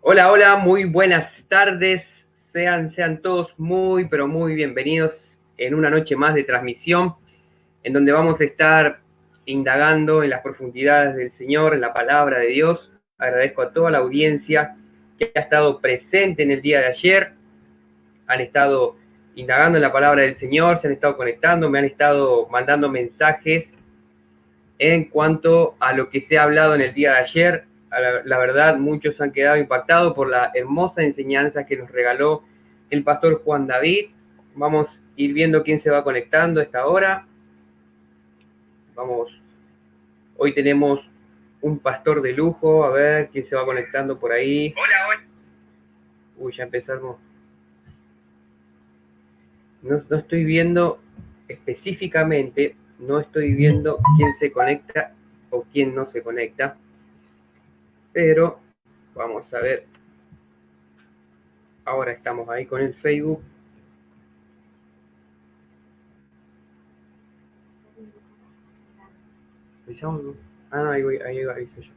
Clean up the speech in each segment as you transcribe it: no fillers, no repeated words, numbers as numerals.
Hola, hola, muy buenas tardes. Sean todos muy, pero muy bienvenidos en una noche más de transmisión, en donde vamos a estar indagando en las profundidades del Señor, en la palabra de Dios. Agradezco a toda la audiencia que ha estado presente en el día de ayer. Han estado indagando en la palabra del Señor, se han estado conectando, me han estado mandando mensajes en cuanto a lo que se ha hablado en el día de ayer. La verdad, muchos han quedado impactados por la hermosa enseñanza que nos regaló el pastor Juan David. Vamos a ir viendo quién se va conectando a esta hora. Vamos, hoy tenemos un pastor de lujo, a ver quién se va conectando por ahí. Hola, hola. Uy, ya empezamos. No estoy viendo específicamente, no estoy viendo quién se conecta o quién no se conecta, pero vamos a ver. Ahora estamos ahí con el Facebook. Ahí soy yo.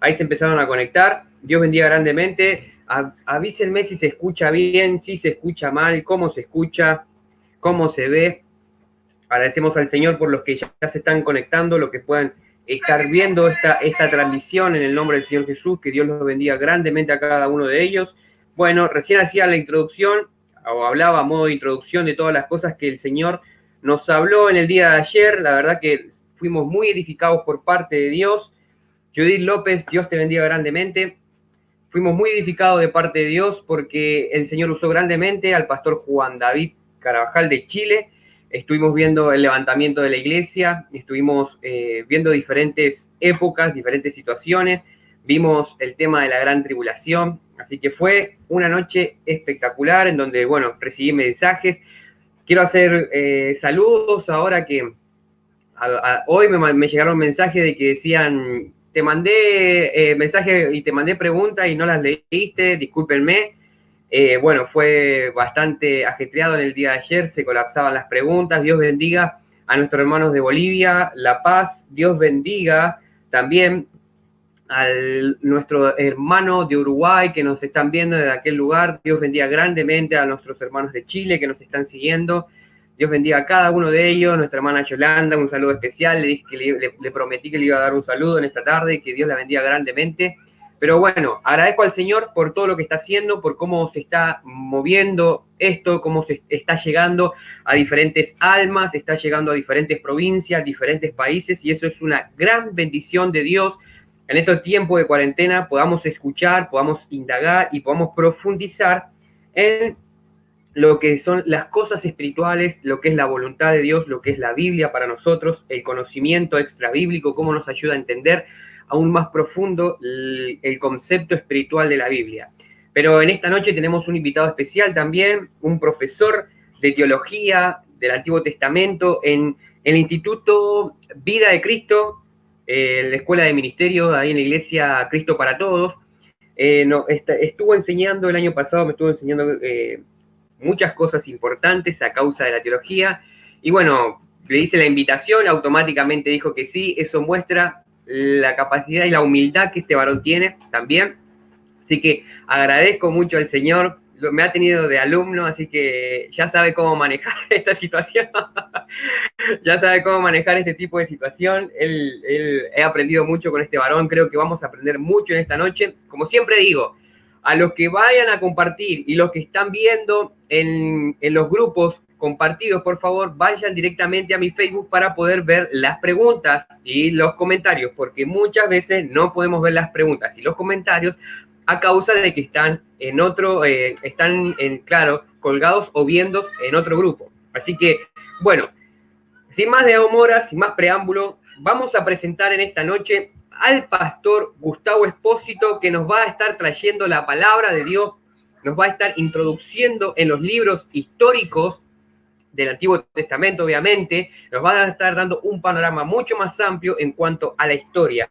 Ahí se empezaron a conectar. Dios bendiga grandemente. Avísenme si se escucha bien, si se escucha mal, cómo se escucha, cómo se ve. Agradecemos al Señor por los que ya se están conectando, los que puedan estar viendo esta transmisión en el nombre del Señor Jesús. Que Dios los bendiga grandemente a cada uno de ellos. Bueno, recién hacía la introducción, o hablaba a modo de introducción de todas las cosas que el Señor nos habló en el día de ayer. La verdad que fuimos muy edificados por parte de Dios. Judith López, Dios te bendiga grandemente. Fuimos muy edificados de parte de Dios porque el Señor usó grandemente al pastor Juan David Carabajal de Chile. Estuvimos viendo el levantamiento de la iglesia, estuvimos viendo diferentes épocas, diferentes situaciones, vimos el tema de la gran tribulación, así que fue una noche espectacular en donde, bueno, recibí mensajes. Quiero hacer saludos ahora que hoy me llegaron mensajes de que decían, te mandé mensaje y te mandé preguntas y no las leíste, discúlpenme. Bueno, fue bastante ajetreado en el día de ayer, se colapsaban las preguntas. Dios bendiga a nuestros hermanos de Bolivia, La Paz. Dios bendiga también a nuestro hermano de Uruguay que nos están viendo desde aquel lugar. Dios bendiga grandemente a nuestros hermanos de Chile que nos están siguiendo. Dios bendiga a cada uno de ellos. Nuestra hermana Yolanda, un saludo especial. Le dije que le prometí que le iba a dar un saludo en esta tarde y que Dios la bendiga grandemente. Pero bueno, agradezco al Señor por todo lo que está haciendo, por cómo se está moviendo esto, cómo se está llegando a diferentes almas, está llegando a diferentes provincias, diferentes países, y eso es una gran bendición de Dios. En estos tiempos de cuarentena podamos escuchar, podamos indagar y podamos profundizar en lo que son las cosas espirituales, lo que es la voluntad de Dios, lo que es la Biblia para nosotros, el conocimiento extra bíblico, cómo nos ayuda a entender aún más profundo el concepto espiritual de la Biblia. Pero en esta noche tenemos un invitado especial también, un profesor de teología del Antiguo Testamento en el Instituto Vida de Cristo, la Escuela de Ministerio, ahí en la Iglesia Cristo para Todos. Estuvo enseñando el año pasado, me estuvo enseñando muchas cosas importantes a causa de la teología. Y bueno, le hice la invitación, automáticamente dijo que sí. Eso muestra la capacidad y la humildad que este varón tiene también. Así que agradezco mucho al Señor. Me ha tenido de alumno, así que ya sabe cómo manejar esta situación. Ya sabe cómo manejar este tipo de situación. He aprendido mucho con este varón. Creo que vamos a aprender mucho en esta noche. Como siempre digo, a los que vayan a compartir y los que están viendo en los grupos compartidos, por favor, vayan directamente a mi Facebook para poder ver las preguntas y los comentarios, porque muchas veces no podemos ver las preguntas y los comentarios a causa de que están en otro, claro, colgados o viendo en otro grupo. Así que, bueno, sin más demora, sin más preámbulo, vamos a presentar en esta noche al pastor Gustavo Espósito, que nos va a estar trayendo la palabra de Dios, nos va a estar introduciendo en los libros históricos del Antiguo Testamento, obviamente, nos va a estar dando un panorama mucho más amplio en cuanto a la historia.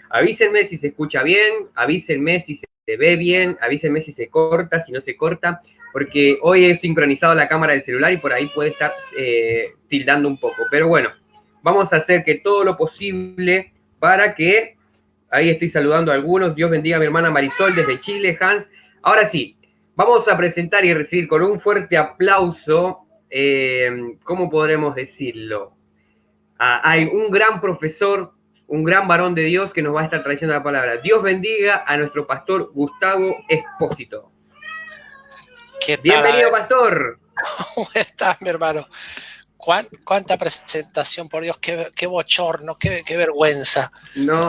Avísenme si se escucha bien, avísenme si se ve bien, avísenme si se corta, si no se corta, porque hoy he sincronizado la cámara del celular y por ahí puede estar tildando un poco. Pero bueno, vamos a hacer que todo lo posible para que Ahí estoy saludando a algunos. Dios bendiga a mi hermana Marisol desde Chile, Hans. Ahora sí, vamos a presentar y recibir con un fuerte aplauso, ¿cómo podremos decirlo? Hay un gran profesor, un gran varón de Dios que nos va a estar trayendo la palabra. Dios bendiga a nuestro pastor Gustavo Espósito. ¿Qué tal? Bienvenido, pastor. ¿Cómo estás, mi hermano? ¿Cuánta presentación, por Dios, qué bochorno, qué vergüenza. No.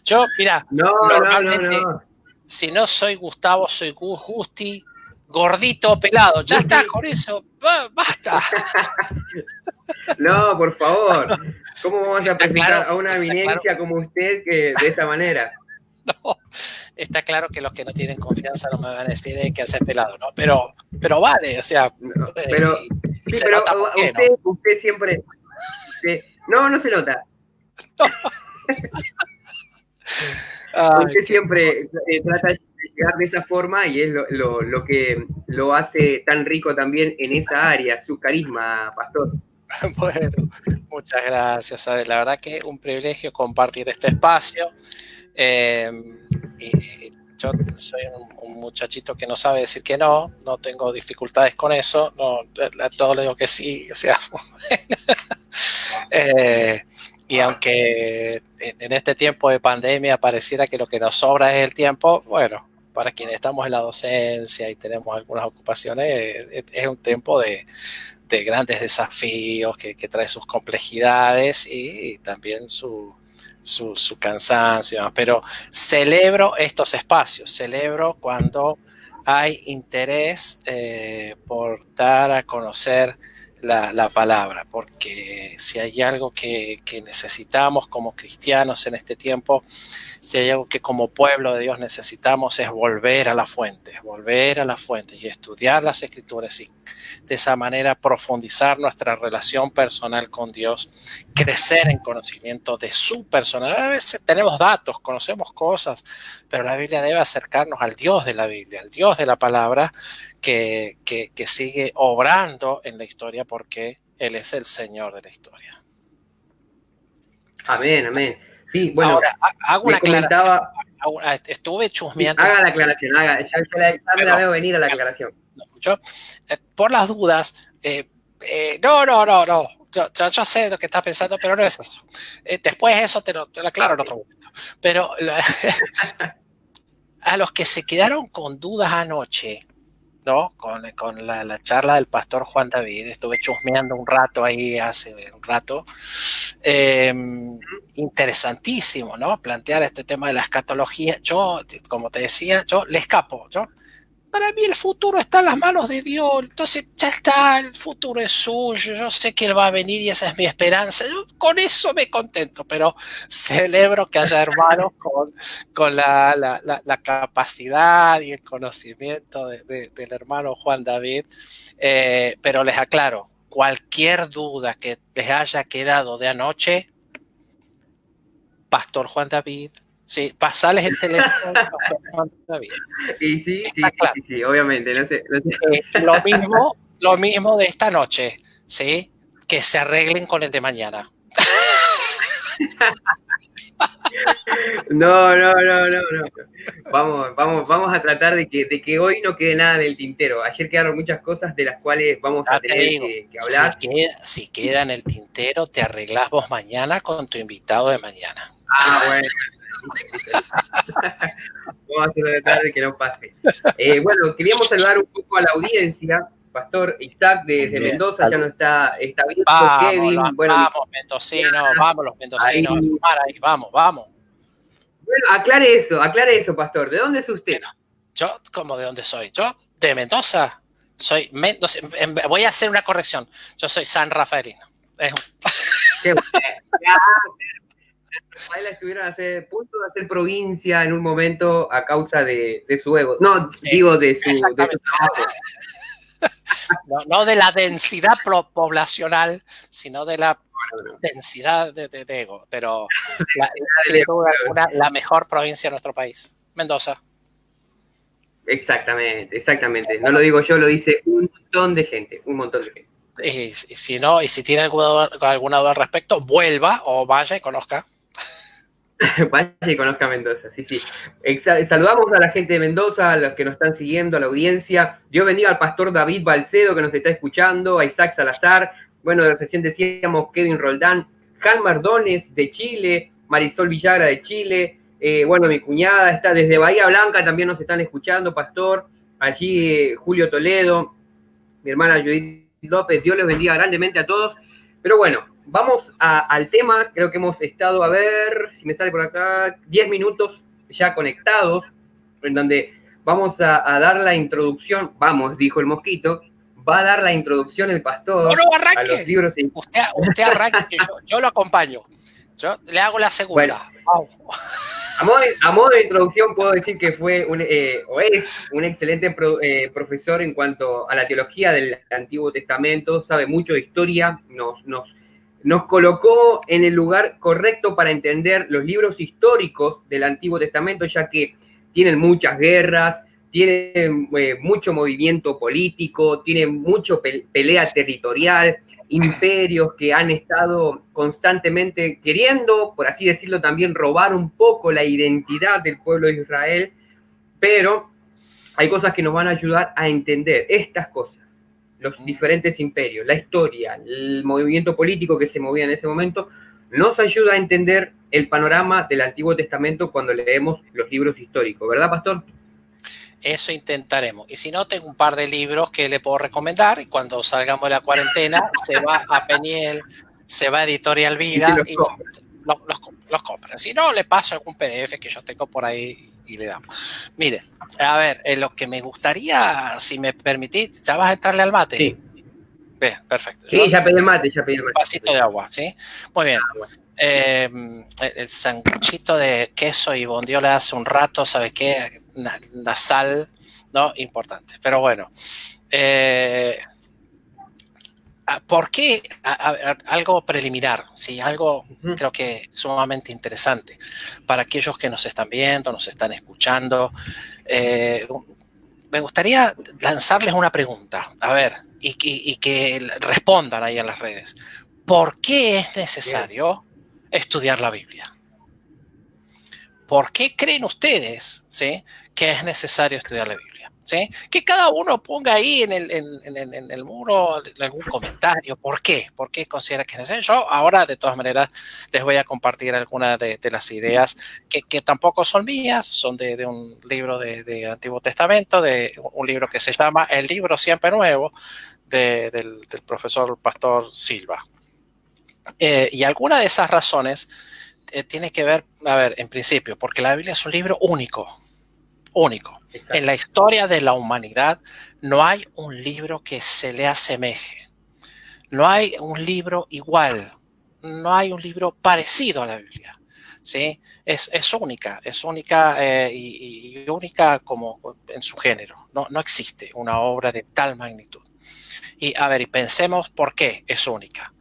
Yo, mira, normalmente, no. Si no soy Gustavo, soy Gusti, gordito, pelado. Ya está, con eso, basta. No, por favor. ¿Cómo vamos a presentar a una eminencia como usted que de esa manera? No, está claro que los que no tienen confianza no me van a decir que hace pelado, ¿no? Pero vale, o sea. No, pero y sí, se pero nota por qué, ¿no? usted siempre. No se nota. Usted siempre trata de llegar de esa forma y es lo que lo hace tan rico también en esa área, su carisma, pastor. Bueno, muchas gracias, ¿sabes? La verdad que es un privilegio compartir este espacio. Y yo soy un muchachito que no sabe decir que no tengo dificultades con eso, a todo le digo que sí, o sea. Y aunque en este tiempo de pandemia pareciera que lo que nos sobra es el tiempo, bueno, para quienes estamos en la docencia y tenemos algunas ocupaciones, es un tiempo de grandes desafíos que trae sus complejidades y también su cansancio, pero celebro estos espacios, celebro cuando hay interés por dar a conocer la palabra, porque si hay algo que necesitamos como cristianos en este tiempo, si hay algo que como pueblo de Dios necesitamos es volver a la fuente y estudiar las Escrituras y de esa manera profundizar nuestra relación personal con Dios, crecer en conocimiento de su personalidad. A veces tenemos datos, conocemos cosas, pero la Biblia debe acercarnos al Dios de la Biblia, al Dios de la palabra que sigue obrando en la historia porque Él es el Señor de la historia. Amén. Sí, bueno, ahora hago una aclaración. Estuve chusmeando. Sí, haga la aclaración, ya me la veo venir a la aclaración. Yo, por las dudas, no. Yo sé lo que estás pensando, pero no es eso. Después eso te lo aclaro en otro momento. Pero a los que se quedaron con dudas anoche, ¿no? Con la charla del pastor Juan David, estuve chusmeando un rato ahí hace un rato. Interesantísimo, ¿no? Plantear este tema de la escatología. Yo, como te decía, yo le escapo. Para mí el futuro está en las manos de Dios, entonces ya está, el futuro es suyo, yo sé que Él va a venir y esa es mi esperanza, yo con eso me contento, pero celebro que haya hermanos con la capacidad y el conocimiento del hermano Juan David, pero les aclaro, cualquier duda que les haya quedado de anoche, Pastor Juan David, sí, pasales el teléfono. Y sí, obviamente. No sé. Lo mismo de esta noche, ¿sí? Que se arreglen con el de mañana. No. Vamos a tratar de que hoy no quede nada del tintero. Ayer quedaron muchas cosas de las cuales vamos a tener que hablar. Si queda en el tintero, te arreglás vos mañana con tu invitado de mañana. Bueno. Vamos a tratar de que no pase. Bueno, queríamos saludar un poco a la audiencia. Pastor Isaac desde Mendoza ya no está bien. Kevin. Vamos, los mendocinos. Ahí, vamos. Bueno, aclare eso, pastor. ¿De dónde es usted? Bueno, yo, ¿cómo de dónde soy? Yo, de Mendoza. Soy Mendoza. Voy a hacer una corrección. Yo soy San Rafaelino. Qué bueno. Rafaela estuvieron a punto de hacer provincia en un momento a causa de su ego. No, sí, digo de su trabajo. No de la densidad poblacional, sino de la densidad de ego. Pero la mejor provincia de nuestro país, Mendoza. Exactamente. No lo digo yo, lo dice un montón de gente. Y si no, y si tiene alguna duda al respecto, vuelva o vaya y conozca. Vaya y conozca Mendoza, sí, sí. Saludamos a la gente de Mendoza, a los que nos están siguiendo, a la audiencia. Dios bendiga al pastor David Balcedo, que nos está escuchando, a Isaac Salazar, bueno, recién decíamos Kevin Roldán, Jan Mardones de Chile, Marisol Villagra de Chile, bueno, mi cuñada está desde Bahía Blanca, también nos están escuchando, pastor. Allí Julio Toledo, mi hermana Judith López, Dios les bendiga grandemente a todos. Pero bueno, vamos al tema. Creo que hemos estado, a ver si me sale por acá, 10 minutos ya conectados, en donde vamos a dar la introducción. Vamos, dijo el mosquito, va a dar la introducción el pastor a los libros. Usted arranque, que yo lo acompaño. Yo le hago la segunda. Bueno, a modo de introducción puedo decir que fue es un excelente profesor en cuanto a la teología del Antiguo Testamento, sabe mucho de historia, nos colocó en el lugar correcto para entender los libros históricos del Antiguo Testamento, ya que tienen muchas guerras, tienen mucho movimiento político, tienen mucho pelea territorial, imperios que han estado constantemente queriendo, por así decirlo, también robar un poco la identidad del pueblo de Israel, pero hay cosas que nos van a ayudar a entender estas cosas, los diferentes imperios, la historia, el movimiento político que se movía en ese momento, nos ayuda a entender el panorama del Antiguo Testamento cuando leemos los libros históricos, ¿verdad, pastor? Eso intentaremos. Y si no, tengo un par de libros que le puedo recomendar. Y cuando salgamos de la cuarentena, se va a Peniel, se va a Editorial Vida y los compran. Si no, le paso algún PDF que yo tengo por ahí y le damos. Mire, a ver, lo que me gustaría, si me permitís, ¿ya vas a entrarle al mate? Sí. Bien, perfecto. Sí, ya pedí el mate, Un vasito de agua, ¿sí? Muy bien. El sanguchito de queso y bondiola hace un rato, ¿sabes qué? La sal, ¿no? Importante. Pero bueno, ¿por qué? Algo preliminar, ¿sí? Algo creo que sumamente interesante para aquellos que nos están viendo, nos están escuchando. Me gustaría lanzarles una pregunta, a ver, y que respondan ahí en las redes. ¿Por qué es necesario estudiar la Biblia? ¿Por qué creen ustedes, ¿sí?, que es necesario estudiar la Biblia? ¿Sí? Que cada uno ponga ahí en el muro algún comentario. ¿Por qué? ¿Por qué considera que es necesario? Yo ahora, de todas maneras, les voy a compartir algunas de las ideas que tampoco son mías, son de un libro de Antiguo Testamento, de un libro que se llama El Libro Siempre Nuevo, del profesor Pastor Silva. Y alguna de esas razones tiene que ver, a ver, en principio, porque la Biblia es un libro único. Exacto. En la historia de la humanidad no hay un libro que se le asemeje. No hay un libro igual. No hay un libro parecido a la Biblia. ¿Sí? Es única y única como en su género. No existe una obra de tal magnitud. Y a ver, y pensemos por qué es única.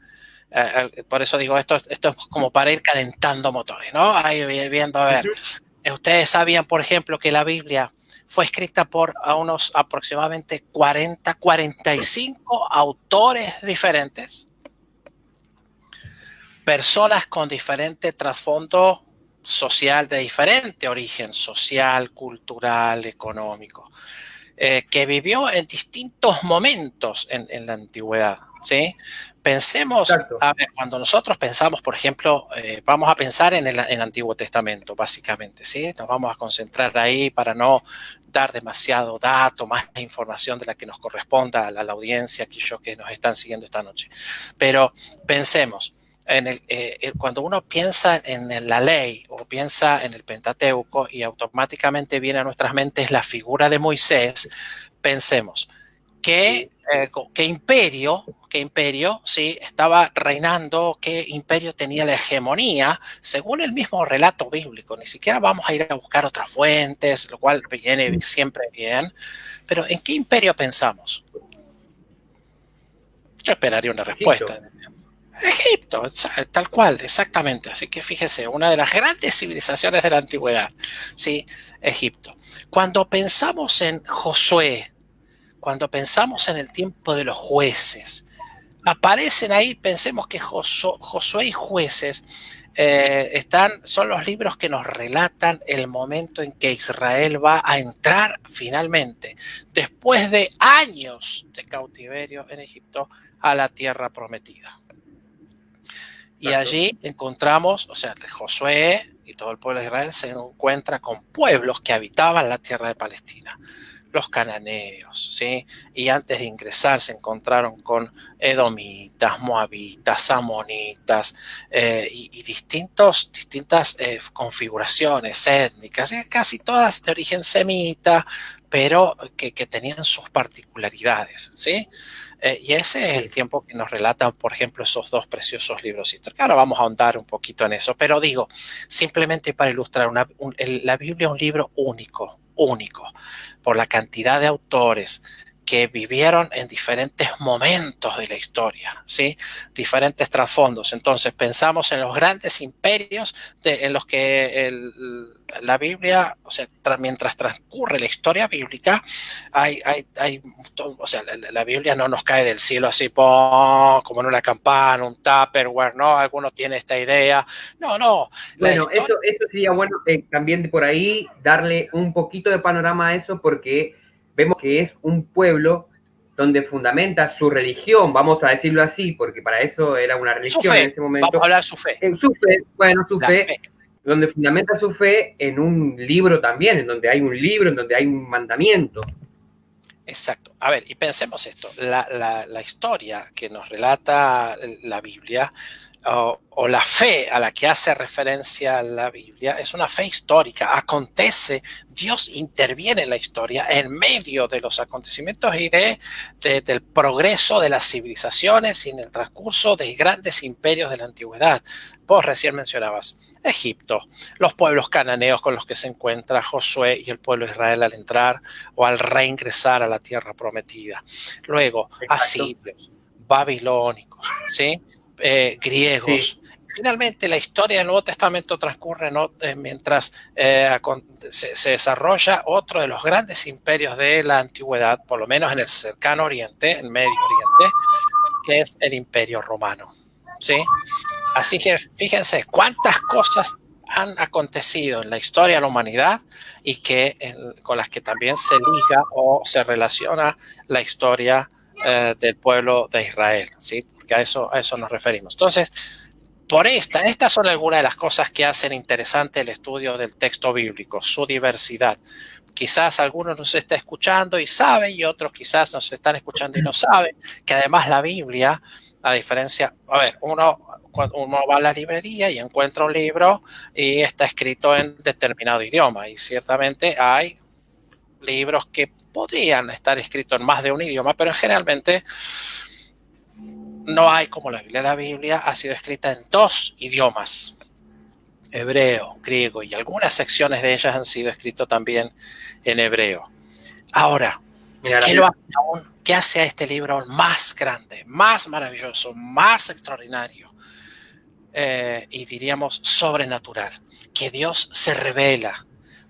Por eso digo, esto es como para ir calentando motores, ¿no? Ahí viendo, a ver. Ustedes sabían, por ejemplo, que la Biblia fue escrita por unos aproximadamente 45 autores diferentes, personas con diferente trasfondo social, de diferente origen social, cultural, económico, que vivió en distintos momentos en la antigüedad, ¿sí? Pensemos, a ver, cuando nosotros pensamos, por ejemplo, vamos a pensar en el Antiguo Testamento, básicamente, ¿sí? Nos vamos a concentrar ahí para no dar demasiado dato, más información de la que nos corresponda a la audiencia, aquellos que nos están siguiendo esta noche. Pero pensemos, cuando uno piensa en la ley o piensa en el Pentateuco y automáticamente viene a nuestras mentes la figura de Moisés, pensemos, ¿qué imperio sí, estaba reinando? ¿Qué imperio tenía la hegemonía? Según el mismo relato bíblico, ni siquiera vamos a ir a buscar otras fuentes, lo cual viene siempre bien. Pero ¿en qué imperio pensamos? Yo esperaría una respuesta. Egipto, tal cual, exactamente. Así que fíjese, una de las grandes civilizaciones de la antigüedad, ¿sí? Egipto. Cuando pensamos en Josué, cuando pensamos en el tiempo de los jueces, aparecen ahí, pensemos que Josué y Jueces son los libros que nos relatan el momento en que Israel va a entrar finalmente, después de años de cautiverio en Egipto, a la tierra prometida. Y allí encontramos, o sea, Josué y todo el pueblo de Israel se encuentra con pueblos que habitaban la tierra de Palestina, los cananeos, ¿sí? Y antes de ingresar se encontraron con edomitas, moabitas, amonitas y distintas configuraciones étnicas, casi todas de origen semita, pero que tenían sus particularidades, ¿sí? Y ese es el tiempo que nos relatan, por ejemplo, esos dos preciosos libros históricos. Ahora vamos a ahondar un poquito en eso, pero digo, simplemente para ilustrar, la Biblia es un libro único, por la cantidad de autores que vivieron en diferentes momentos de la historia, ¿sí? Diferentes trasfondos. Entonces pensamos en los grandes imperios en los que la Biblia, o sea, mientras transcurre la historia bíblica, o sea, la Biblia no nos cae del cielo así, como en una campana, un Tupperware, ¿no? Alguno tiene esta idea. No. Bueno, eso sería bueno también de por ahí darle un poquito de panorama a eso, porque vemos que es un pueblo donde fundamenta su religión, vamos a decirlo así, porque para eso era una religión en ese momento. Vamos a hablar de su fe. Su fe, donde fundamenta su fe en un libro también, en donde hay un libro, en donde hay un mandamiento. Exacto. A ver, y pensemos esto, la historia que nos relata la Biblia o la fe a la que hace referencia la Biblia es una fe histórica. Acontece, Dios interviene en la historia en medio de los acontecimientos y del progreso de las civilizaciones y en el transcurso de grandes imperios de la antigüedad. Vos recién mencionabas Egipto, los pueblos cananeos con los que se encuentra Josué y el pueblo de Israel al entrar o al reingresar a la tierra prometida. Luego, asirios, babilónicos, ¿sí? Griegos. Sí. Finalmente, la historia del Nuevo Testamento transcurre mientras se desarrolla otro de los grandes imperios de la antigüedad, por lo menos en el cercano Oriente, en Medio Oriente, que es el Imperio Romano, ¿sí? Así que fíjense cuántas cosas han acontecido en la historia de la humanidad y con las que también se liga o se relaciona la historia del pueblo de Israel, ¿sí? Porque a eso nos referimos. Entonces, estas son algunas de las cosas que hacen interesante el estudio del texto bíblico, su diversidad. Quizás algunos nos está escuchando y saben, y otros quizás nos están escuchando y no saben, que además la Biblia, a diferencia, uno va a la librería y encuentra un libro y está escrito en determinado idioma, y ciertamente hay libros que podrían estar escritos en más de un idioma, pero generalmente no hay como la Biblia. La Biblia ha sido escrita en 2 idiomas, hebreo, griego, y algunas secciones de ellas han sido escritas también en hebreo. Ahora, ¿qué hace a este libro aún más grande, más maravilloso, más extraordinario y diríamos sobrenatural? Que Dios se revela,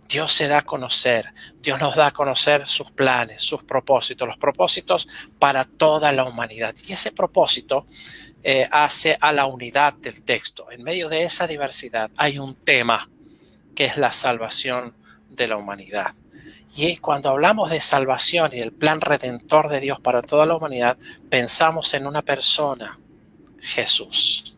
Dios se da a conocer, Dios nos da a conocer sus planes, sus propósitos, los propósitos para toda la humanidad. Y ese propósito hace a la unidad del texto. En medio de esa diversidad hay un tema que es la salvación de la humanidad. Y cuando hablamos de salvación y del plan redentor de Dios para toda la humanidad, pensamos en una persona, Jesús.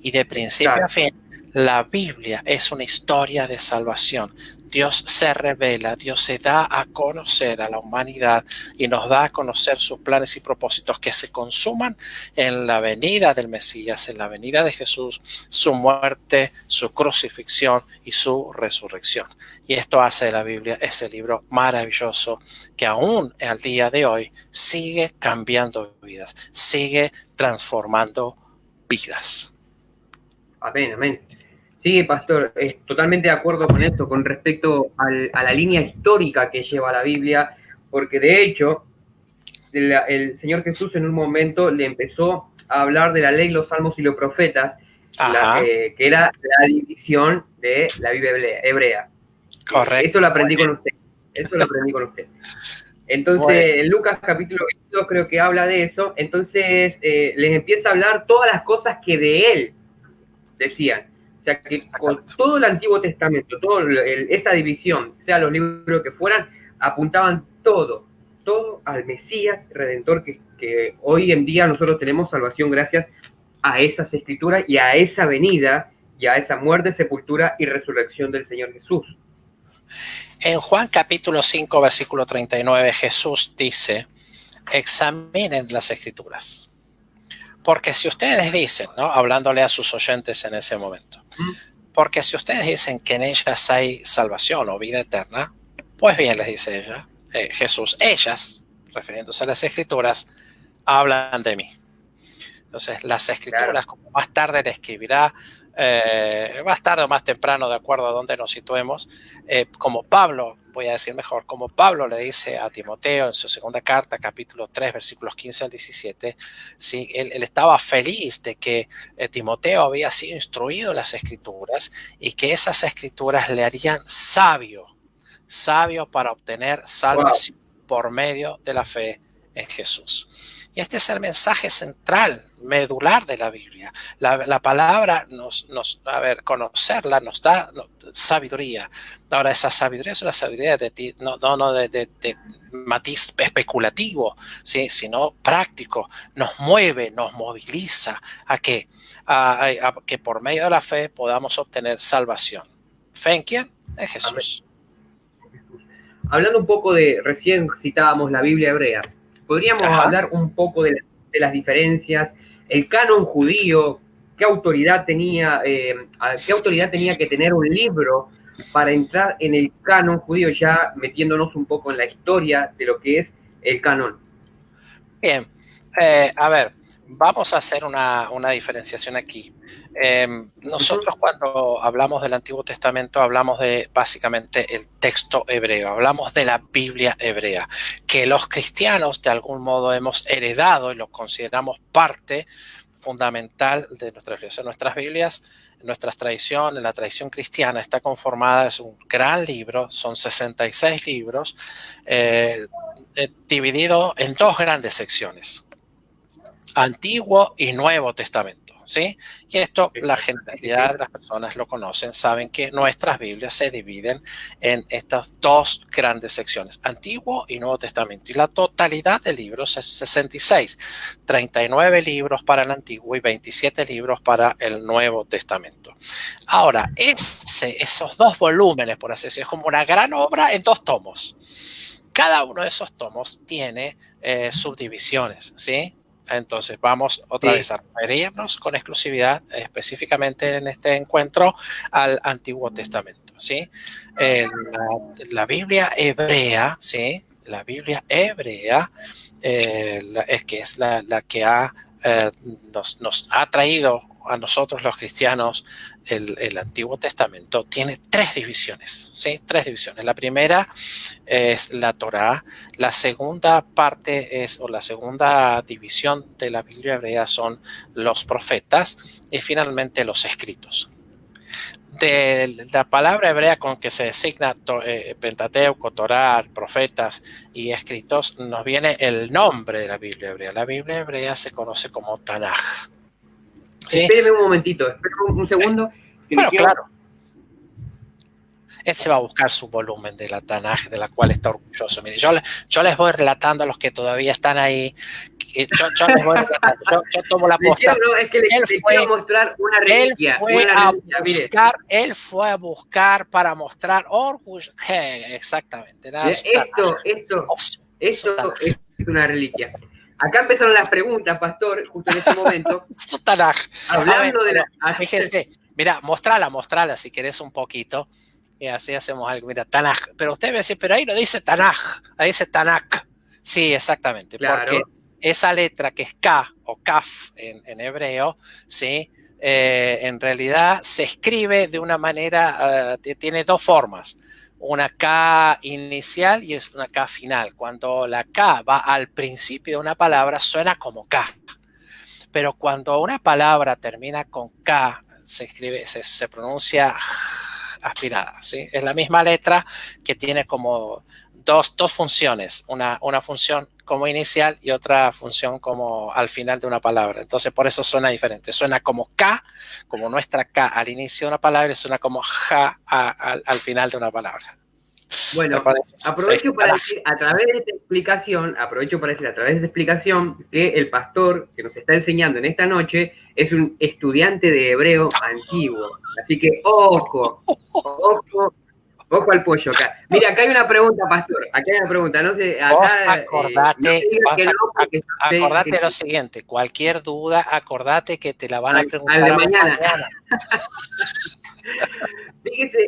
Y de principio a fin, la Biblia es una historia de salvación. Dios se revela, Dios se da a conocer a la humanidad y nos da a conocer sus planes y propósitos que se consuman en la venida del Mesías, en la venida de Jesús, su muerte, su crucifixión y su resurrección. Y esto hace de la Biblia ese libro maravilloso que aún al día de hoy sigue cambiando vidas, sigue transformando vidas. Amén, amén. Sí, pastor, totalmente de acuerdo con esto, con respecto a la línea histórica que lleva la Biblia, porque de hecho el Señor Jesús en un momento le empezó a hablar de la ley, los salmos y los profetas, que era la división de la Biblia hebrea. Correcto. Eso lo aprendí con usted. Entonces, Bueno, en Lucas capítulo 22 creo que habla de eso. Entonces, les empieza a hablar todas las cosas que de él decían. O sea, que con exactamente. todo el Antiguo Testamento, esa división, sea los libros que fueran, apuntaban todo al Mesías Redentor, que hoy en día nosotros tenemos salvación gracias a esas escrituras y a esa venida y a esa muerte, sepultura y resurrección del Señor Jesús. En Juan capítulo 5, versículo 39, Jesús dice, examinen las escrituras. Porque si ustedes dicen, ¿no? Hablándole a sus oyentes en ese momento, porque si ustedes dicen que en ellas hay salvación o vida eterna, pues bien, les dice Jesús, ellas, refiriéndose a las escrituras, hablan de mí. Entonces, las Claro. escrituras, como más tarde le escribirá, más tarde o más temprano, de acuerdo a dónde nos situemos, como Pablo, voy a decir mejor, como Pablo le dice a Timoteo en su segunda carta, capítulo 3, versículos 15 al 17, sí, él estaba feliz de que Timoteo había sido instruido en las escrituras y que esas escrituras le harían sabio para obtener Wow. salvación por medio de la fe en Jesús. Y este es el mensaje central, medular de la Biblia. La palabra conocerla nos da sabiduría. Ahora, esa sabiduría es una sabiduría de matiz especulativo, ¿sí? Sino práctico. Nos mueve, nos moviliza a que, a que por medio de la fe podamos obtener salvación. ¿Fe en quién? En Amén. Jesús. Hablando un poco recién citábamos la Biblia hebrea, podríamos Ajá. hablar un poco de las diferencias, el canon judío, qué autoridad tenía que tener un libro para entrar en el canon judío, ya metiéndonos un poco en la historia de lo que es el canon. Bien, a ver, vamos a hacer una diferenciación aquí. Nosotros cuando hablamos del Antiguo Testamento hablamos de básicamente el texto hebreo, hablamos de la Biblia hebrea, que los cristianos de algún modo hemos heredado y lo consideramos parte fundamental de nuestras Biblias. Nuestra tradición, la tradición cristiana, está conformada, es un gran libro, son 66 libros, dividido en dos grandes secciones, Antiguo y Nuevo Testamento, ¿sí? Y esto la Exacto. Sí, generalidad sí. de las personas lo conocen, saben que nuestras Biblias se dividen en estas dos grandes secciones, Antiguo y Nuevo Testamento. Y la totalidad de libros es 66, 39 libros para el Antiguo y 27 libros para el Nuevo Testamento. Ahora, esos dos volúmenes, por así decirlo, es como una gran obra en dos tomos. Cada uno de esos tomos tiene subdivisiones, ¿sí? Entonces vamos otra vez Sí. a referirnos con exclusividad, específicamente en este encuentro, al Antiguo Testamento, ¿sí? La Biblia hebrea, ¿sí? La Biblia hebrea es que es la que nos ha traído a nosotros los cristianos el Antiguo Testamento. Tiene tres divisiones, ¿sí? Tres divisiones. La primera es la Torá, la segunda parte es, o la segunda división de la Biblia hebrea son los profetas y finalmente los escritos. De la palabra hebrea con que se designa Pentateuco, Torá, profetas y escritos, nos viene el nombre de la Biblia hebrea. La Biblia hebrea se conoce como Tanaj. ¿Sí? Espéreme un momentito, espéreme un Sí. segundo, que le Bueno, quiero. claro, él se va a buscar su volumen de la Tanaj, de la cual está orgulloso. Mire, yo les voy relatando a los que todavía están ahí. Yo les voy relatando. Yo tomo la posta. No, es que Él le quiero fue, mostrar él fue una a reliquia, mire. buscar, él fue a buscar para mostrar orgullo. Exactamente, nada, Mire, su Tanaj. esto es una reliquia. Acá empezaron las preguntas, pastor, justo en ese momento, Su Tanaj. A ver, hablando de pero la... fíjense, mira, mostrala si querés un poquito. Y así hacemos algo. Mira, Tanaj. Pero usted me dice, pero ahí no dice Tanaj, ahí dice Tanak. Sí, exactamente, porque Claro, esa letra que es K o Kaf en hebreo, ¿sí? En realidad se escribe de una manera, tiene dos formas. Una K inicial y es una K final. Cuando la K va al principio de una palabra, suena como K. Pero cuando una palabra termina con K, se pronuncia aspirada, ¿sí? Es la misma letra que tiene como dos funciones, una función como inicial y otra función como al final de una palabra. Entonces, por eso suena diferente. Suena como K, como nuestra K al inicio de una palabra, y suena como ja al final de una palabra. Bueno, aprovecho para decir a través de esta explicación que el pastor que nos está enseñando en esta noche es un estudiante de hebreo antiguo. Así que ojo al pollo acá. Mira, acá hay una pregunta, pastor. Acá hay una pregunta. No sé, acá. Vos acordate, acordate que lo siguiente: cualquier duda, acordate que te la van a preguntar al de mañana. Fíjese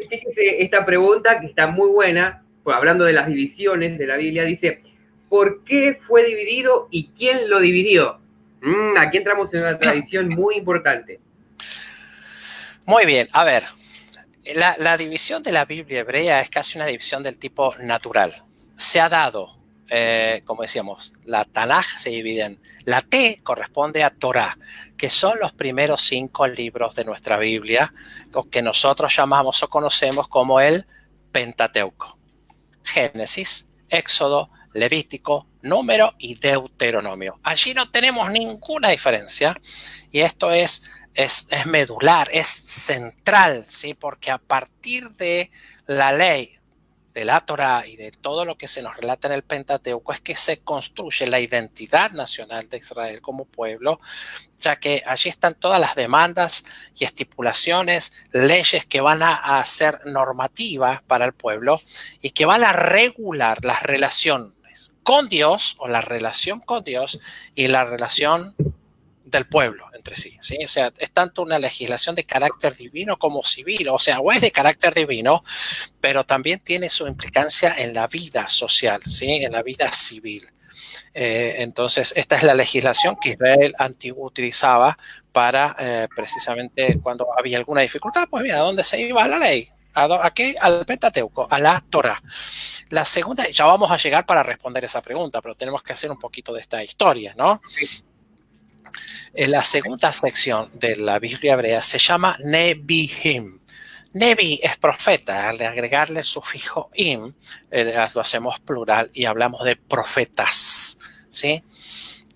esta pregunta que está muy buena, hablando de las divisiones de la Biblia, dice, ¿por qué fue dividido y quién lo dividió? Aquí entramos en una tradición muy importante. Muy bien, a ver, la división de la Biblia hebrea es casi una división del tipo natural. Se ha dado, como decíamos, la Tanaj se divide en, la T corresponde a Torah, que son los primeros 5 libros de nuestra Biblia, que nosotros llamamos o conocemos como el Pentateuco. Génesis, Éxodo, Levítico, Número y Deuteronomio. Allí no tenemos ninguna diferencia y esto es medular, es central, ¿sí? Porque a partir de la ley, de la Torá y de todo lo que se nos relata en el Pentateuco es que se construye la identidad nacional de Israel como pueblo, ya que allí están todas las demandas y estipulaciones, leyes que van a ser normativas para el pueblo y que van a regular las relaciones con Dios o la relación con Dios y la relación del pueblo entre sí, ¿sí? O sea, es tanto una legislación de carácter divino como civil, o sea, o es de carácter divino, pero también tiene su implicancia en la vida social, ¿sí? En la vida civil. Entonces, esta es la legislación que Israel antiguo utilizaba para precisamente cuando había alguna dificultad, pues mira, ¿a dónde se iba la ley? ¿A qué? Al Pentateuco, a la Torah. La segunda, ya vamos a llegar para responder esa pregunta, pero tenemos que hacer un poquito de esta historia, ¿no? La segunda sección de la Biblia hebrea se llama Nebihim. Nebi es profeta, al agregarle el sufijo im, lo hacemos plural y hablamos de profetas, ¿sí?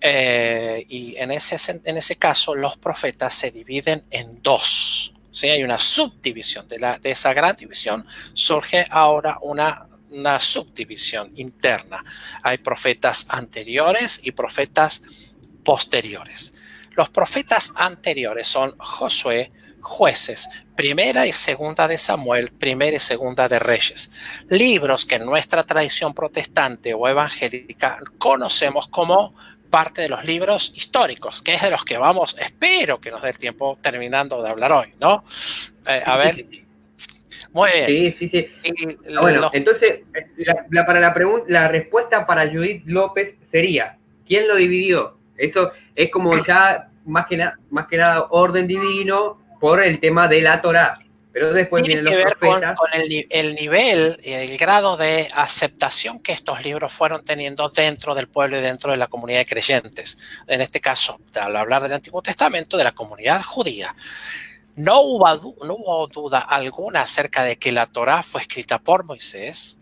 Y en ese caso los profetas se dividen en 2, ¿sí? Hay una subdivisión, de esa gran división surge ahora una subdivisión interna. Hay profetas anteriores y profetas posteriores. Los profetas anteriores son Josué, Jueces, Primera y Segunda de Samuel, Primera y Segunda de Reyes. Libros que en nuestra tradición protestante o evangélica conocemos como parte de los libros históricos, que es de los que vamos, espero que nos dé el tiempo terminando de hablar hoy, ¿no? A ver. Muy bien. Sí. Bueno, entonces, la respuesta para Judith López sería, ¿quién lo dividió? Eso es como ya más que nada orden divino por el tema de la Torá. Pero después tiene vienen que los ver profetas. con el nivel y el grado de aceptación que estos libros fueron teniendo dentro del pueblo y dentro de la comunidad de creyentes. En este caso, al hablar del Antiguo Testamento, de la comunidad judía. No hubo duda alguna acerca de que la Torá fue escrita por Moisés.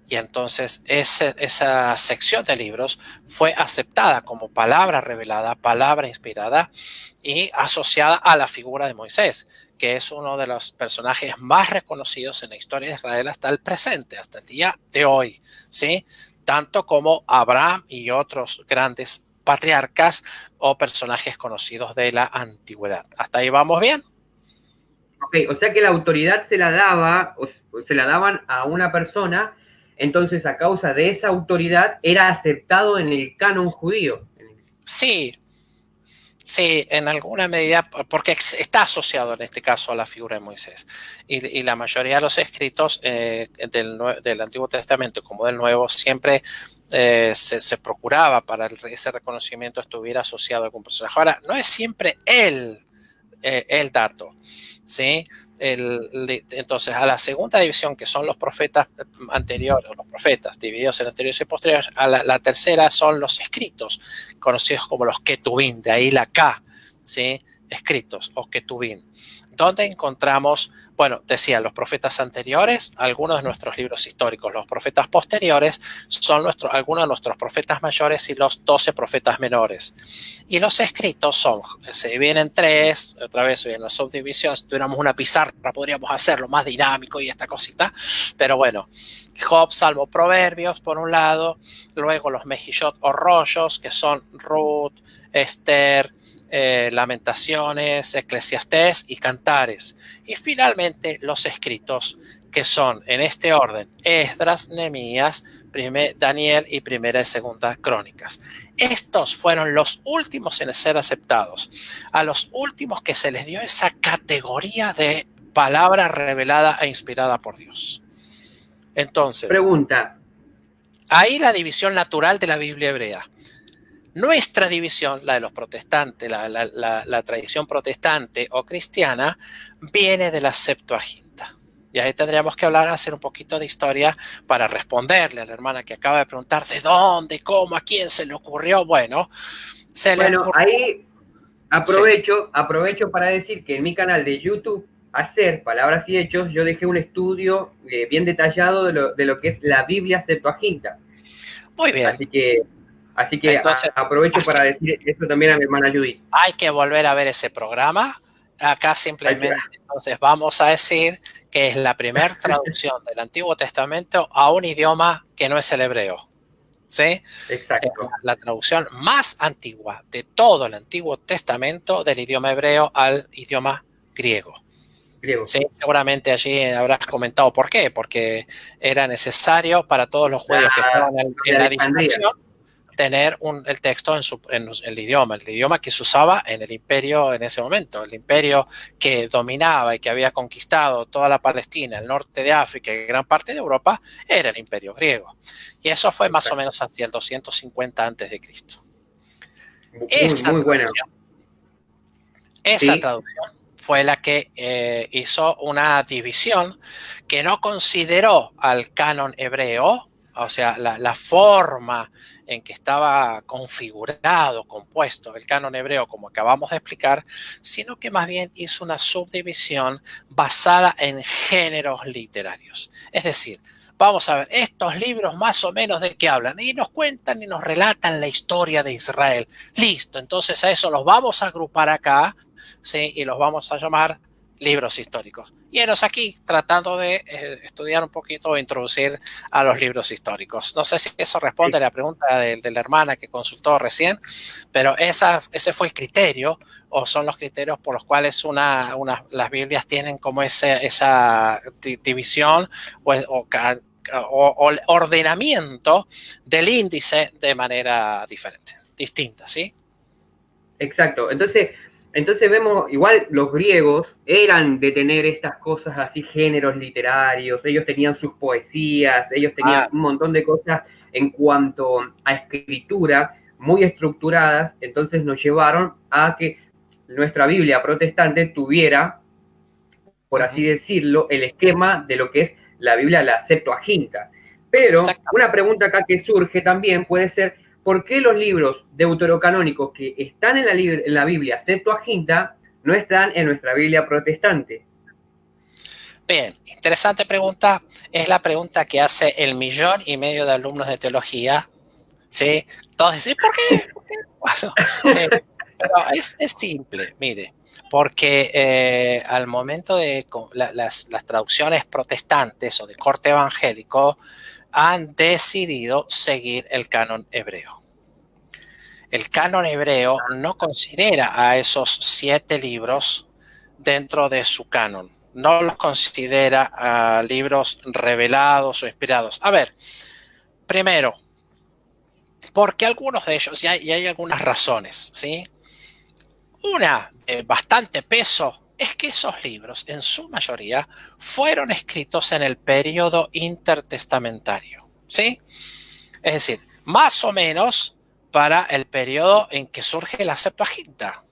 Y entonces esa sección de libros fue aceptada como palabra revelada, palabra inspirada y asociada a la figura de Moisés, que es uno de los personajes más reconocidos en la historia de Israel hasta el presente, hasta el día de hoy, ¿sí? Tanto como Abraham y otros grandes patriarcas o personajes conocidos de la antigüedad. ¿Hasta ahí vamos bien? Ok, o sea que la autoridad se la daban a una persona. Entonces, a causa de esa autoridad, era aceptado en el canon judío. Sí, en alguna medida, porque está asociado en este caso a la figura de Moisés. Y la mayoría de los escritos del Antiguo Testamento como del Nuevo siempre se procuraba para ese reconocimiento estuviera asociado a algún personaje. Ahora, no es siempre el dato, ¿sí? Entonces, a la segunda división, que son los profetas anteriores, los profetas divididos en anteriores y posteriores, a la tercera son los escritos, conocidos como los Ketubim, de ahí la K, ¿sí? Escritos o Ketubim. donde encontramos, bueno, decía, los profetas anteriores, algunos de nuestros libros históricos, los profetas posteriores son algunos de nuestros profetas mayores y los 12 profetas menores. Y los escritos se dividen en tres, otra vez en la subdivisión, si tuviéramos una pizarra podríamos hacerlo más dinámico y esta cosita, pero bueno, Job, Salmo, Proverbios por un lado, luego los Mejillot o rollos, que son Ruth, Esther, Lamentaciones, Eclesiastés y Cantares. Y finalmente los escritos, que son en este orden: Esdras, Nehemías, Daniel y Primera y Segunda Crónicas. Estos fueron los últimos en ser aceptados, a los últimos que se les dio esa categoría de palabra revelada e inspirada por Dios. Entonces, pregunta. Ahí la división natural de la Biblia hebrea. Nuestra división, la de los protestantes, la tradición protestante o cristiana, viene de la Septuaginta. Y ahí tendríamos que hacer un poquito de historia para responderle a la hermana que acaba de preguntar de dónde, cómo, a quién se le ocurrió. Bueno, ahí aprovecho para decir que en mi canal de YouTube, Hacer Palabras y Hechos, yo dejé un estudio bien detallado de lo que es la Biblia Septuaginta. Muy bien. Así que entonces, aprovecho para decir esto también a mi hermana Judith. Hay que volver a ver ese programa. Acá simplemente entonces vamos a decir que es la primera traducción del Antiguo Testamento a un idioma que no es el hebreo. ¿Sí? Exacto. Es la traducción más antigua de todo el Antiguo Testamento del idioma hebreo al idioma griego. Sí, seguramente allí habrás comentado por qué, porque era necesario para todos los judíos que estaban en la dispersión tener el texto en el idioma que se usaba en el imperio en ese momento, el imperio que dominaba y que había conquistado toda la Palestina, el norte de África y gran parte de Europa, era el imperio griego. Y eso fue más o menos hacia el 250 a.C. Muy buena. Esa traducción fue la que hizo una división que no consideró al canon hebreo, o sea, la forma en que estaba configurado, compuesto el canon hebreo, como acabamos de explicar, sino que más bien hizo una subdivisión basada en géneros literarios. Es decir, vamos a ver, estos libros más o menos de qué hablan, y nos cuentan y nos relatan la historia de Israel. Listo, entonces a eso los vamos a agrupar acá, ¿sí? Y los vamos a llamar libros históricos. Y eros aquí tratando de estudiar un poquito o introducir a los libros históricos. No sé si eso responde a la pregunta de la hermana que consultó recién, pero ese fue el criterio, o son los criterios por los cuales las Biblias tienen como esa división o ordenamiento del índice de manera distinta, ¿sí? Exacto. Entonces vemos, igual los griegos eran de tener estas cosas así, géneros literarios, ellos tenían sus poesías, ellos tenían un montón de cosas en cuanto a escritura muy estructuradas, entonces nos llevaron a que nuestra Biblia protestante tuviera, por así decirlo, el esquema de lo que es la Biblia, la Septuaginta. Pero una pregunta acá que surge también puede ser, ¿por qué los libros deuterocanónicos que están en la Biblia Septuaginta no están en nuestra Biblia protestante? Bien, interesante pregunta. Es la pregunta que hace 1,5 millones de alumnos de teología. ¿Sí? Todos dicen, ¿por qué? Bueno, sí, pero es simple, mire, porque al momento de las traducciones protestantes o de corte evangélico han decidido seguir el canon hebreo. El canon hebreo no considera a esos 7 libros dentro de su canon. No los considera libros revelados o inspirados. A ver, primero, porque algunos de ellos, y hay algunas razones, ¿sí? Una de bastante peso es que esos libros, en su mayoría, fueron escritos en el periodo intertestamentario, ¿sí? Es decir, más o menos para el periodo en que surge la Septuaginta.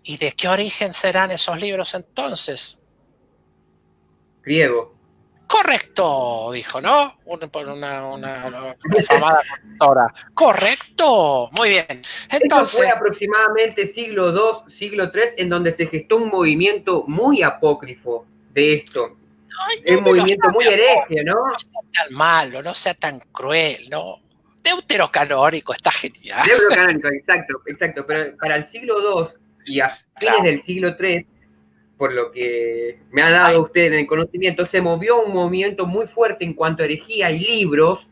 ¿Y de qué origen serán esos libros entonces? Griego. Correcto, dijo, ¿no? Una afamada conductora. Correcto, muy bien. Eso fue Entonces, aproximadamente siglo II, siglo III, en donde se gestó un movimiento muy apócrifo de esto. ay, Es no un me lo movimiento muy llame, amor, hereje, ¿no? no sea tan malo, no sea tan cruel, ¿no? Deuterocanónico, está genial. Deuterocanónico, exacto, exacto. Pero para el siglo II y a fines Claro. del siglo III, por lo que me ha Ay, dado usted en el conocimiento, se movió un movimiento muy fuerte en cuanto a herejía y libros,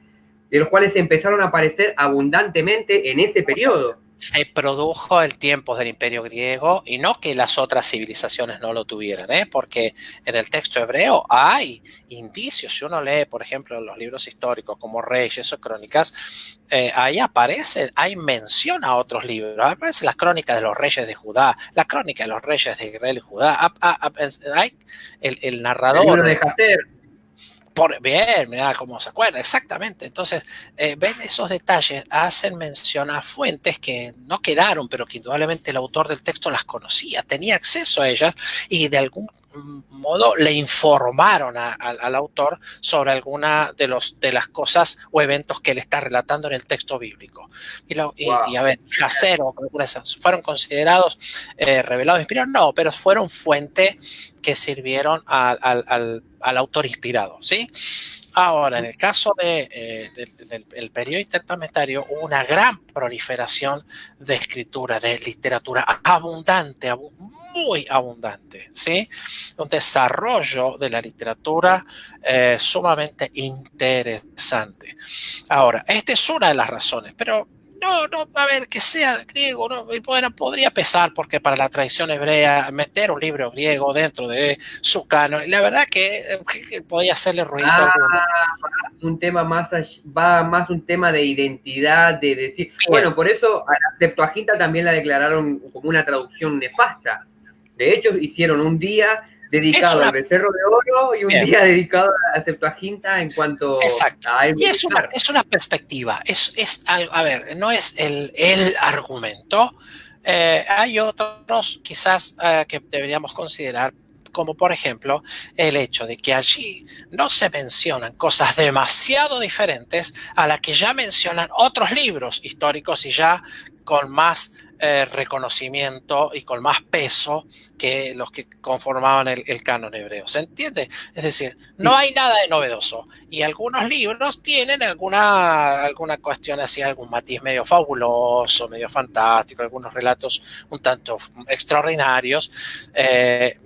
de los cuales empezaron a aparecer abundantemente en ese periodo. se produjo en tiempos del Imperio Griego y no que las otras civilizaciones no lo tuvieran, ¿eh? Porque en el texto hebreo hay indicios. Si uno lee, por ejemplo, los libros históricos como Reyes o Crónicas, ahí aparece, hay mención a otros libros. Aparece las Crónicas de los Reyes de Judá, la Crónica de los Reyes de Israel y Judá. Hay el El libro de narrador. Jacer. Bien, mira cómo se acuerda, exactamente. Entonces, ven esos detalles, hacen mención a fuentes que no quedaron, pero que indudablemente el autor del texto las conocía, tenía acceso a ellas y de algún modo le informaron al autor sobre alguna de las cosas o eventos que él está relatando en el texto bíblico. Y Wow. a ver, Jacero, fueron considerados revelados, inspirados, no, pero fueron fuente que sirvieron al autor inspirado, ¿sí? Ahora, en el caso del periodo intertestamentario, hubo una gran proliferación de escritura, de literatura abundante, muy abundante, ¿sí? Un desarrollo de la literatura sumamente interesante. Ahora, esta es una de las razones, pero no, a ver, que sea griego, no, bueno, podría pesar porque para la tradición hebrea meter un libro griego dentro de su canon, la verdad que podía hacerle ruidito Ah, alguno. un tema más, va más un tema de identidad, de decir, Bien, bueno, por eso a la Septuaginta también la declararon como una traducción nefasta. De hecho, hicieron un día es dedicado al una, becerro de oro y un bien, día dedicado a la Septuaginta en cuanto exacto. a Y evolucionar. es una perspectiva, a ver, no es el argumento. Hay otros quizás que deberíamos considerar, como por ejemplo el hecho de que allí no se mencionan cosas demasiado diferentes a las que ya mencionan otros libros históricos y ya con más reconocimiento y con más peso que los que conformaban el canon hebreo. ¿Se entiende? Es decir, no Sí, hay nada de novedoso y algunos libros tienen alguna cuestión así, algún matiz medio fabuloso, medio fantástico, algunos relatos un tanto extraordinarios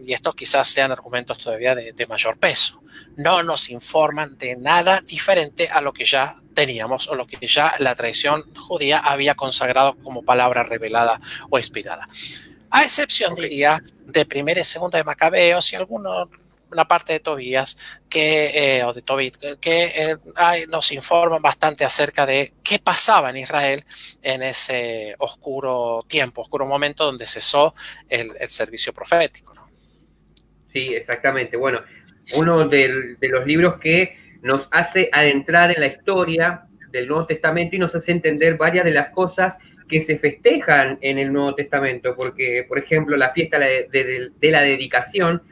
y estos quizás sean argumentos todavía de mayor peso. No nos informan de nada diferente a lo que ya teníamos o lo que ya la tradición judía había consagrado como palabra revelada o inspirada. A excepción, ok. diría, de primera y segunda de Macabeos y una parte de Tobías o de Tobit que nos informan bastante acerca de qué pasaba en Israel en ese oscuro momento donde cesó el servicio profético, ¿no? Sí, exactamente. Bueno, uno de los libros que nos hace adentrar en la historia del Nuevo Testamento y nos hace entender varias de las cosas que se festejan en el Nuevo Testamento, porque, por ejemplo, la fiesta de la dedicación,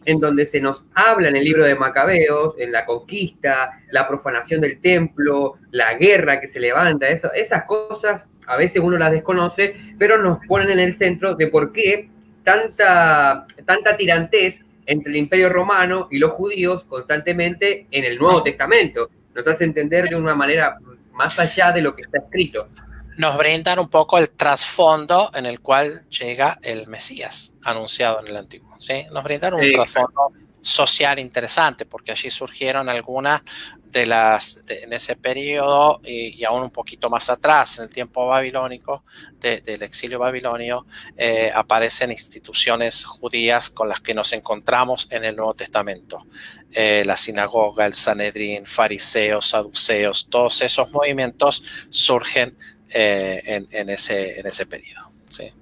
en donde se nos habla en el libro de Macabeos, en la conquista, la profanación del templo, la guerra que se levanta, esas cosas a veces uno las desconoce, pero nos ponen en el centro de por qué tanta tirantez entre el Imperio Romano y los judíos constantemente en el Nuevo Testamento. Nos hace entender de una manera más allá de lo que está escrito. Nos brindan un poco el trasfondo en el cual llega el Mesías anunciado en el Antiguo, ¿sí? Nos brindan un trasfondo social interesante porque allí surgieron algunas en ese periodo y aún un poquito más atrás, en el tiempo babilónico, del exilio babilonio, aparecen instituciones judías con las que nos encontramos en el Nuevo Testamento. La sinagoga, el Sanedrín, fariseos, saduceos, todos esos movimientos surgen en ese periodo. ¿Sí?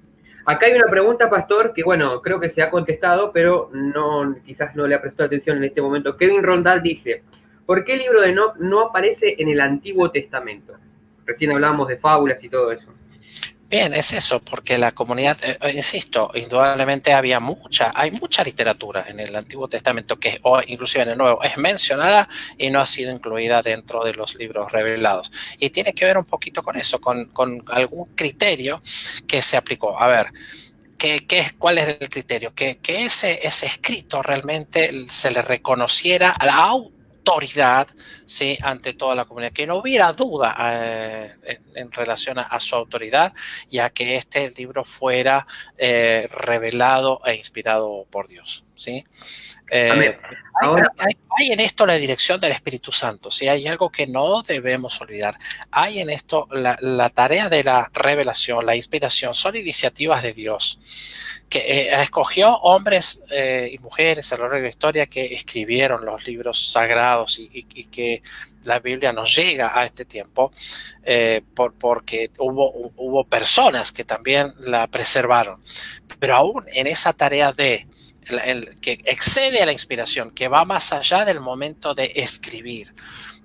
Acá hay una pregunta, Pastor, que bueno, creo que se ha contestado, pero no, quizás no le ha prestado atención en este momento. Kevin Rondal dice, ¿por qué el libro de Enoch no aparece en el Antiguo Testamento? Recién hablábamos de fábulas y todo eso. Bien, es eso, porque la comunidad, insisto, indudablemente hay mucha literatura en el Antiguo Testamento que, o inclusive en el Nuevo, es mencionada y no ha sido incluida dentro de los libros revelados. Y tiene que ver un poquito con eso, con algún criterio que se aplicó. A ver, ¿cuál es el criterio? Que ese escrito realmente se le reconociera a la autoridad, ¿sí?, ante toda la comunidad, que no hubiera duda en relación a su autoridad, ya que este libro fuera revelado e inspirado por Dios, ¿sí? Amén. Eh, Ahora, hay en esto la dirección del Espíritu Santo, ¿sí? Hay algo que no debemos olvidar. Hay en esto la tarea de la revelación, la inspiración, son iniciativas de Dios, que escogió hombres y mujeres a lo largo de la historia que escribieron los libros sagrados y que la Biblia nos llega a este tiempo porque hubo personas que también la preservaron. Pero aún en esa tarea que excede a la inspiración, que va más allá del momento de escribir,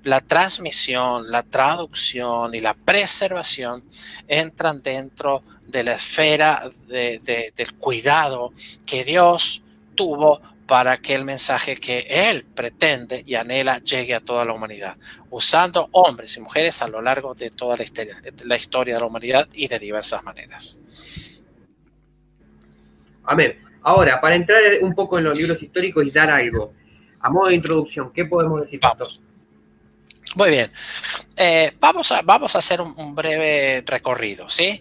la transmisión, la traducción y la preservación entran dentro de la esfera del cuidado que Dios tuvo para que el mensaje que Él pretende y anhela llegue a toda la humanidad, usando hombres y mujeres a lo largo de toda la historia de la humanidad y de diversas maneras. amén. Ahora, para entrar un poco en los libros históricos y dar algo, a modo de introducción, ¿qué podemos decir, Pastor? Vamos. Muy bien. Vamos a hacer un breve recorrido, ¿sí?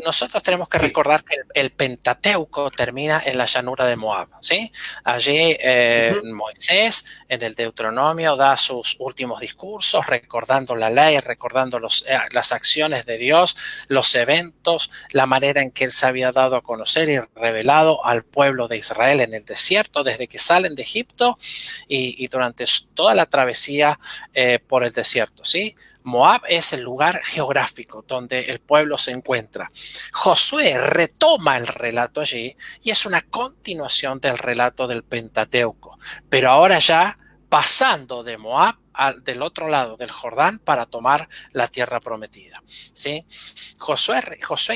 Nosotros tenemos que recordar que el Pentateuco termina en la llanura de Moab, ¿sí? Allí Moisés en el Deuteronomio da sus últimos discursos, recordando la ley, recordando las acciones de Dios, los eventos, la manera en que Él se había dado a conocer y revelado al pueblo de Israel en el desierto, desde que salen de Egipto y durante toda la travesía por el desierto, ¿sí? Moab es el lugar geográfico donde el pueblo se encuentra. Josué retoma el relato allí y es una continuación del relato del Pentateuco, pero ahora ya pasando de Moab del otro lado del Jordán para tomar la tierra prometida, ¿sí? Josué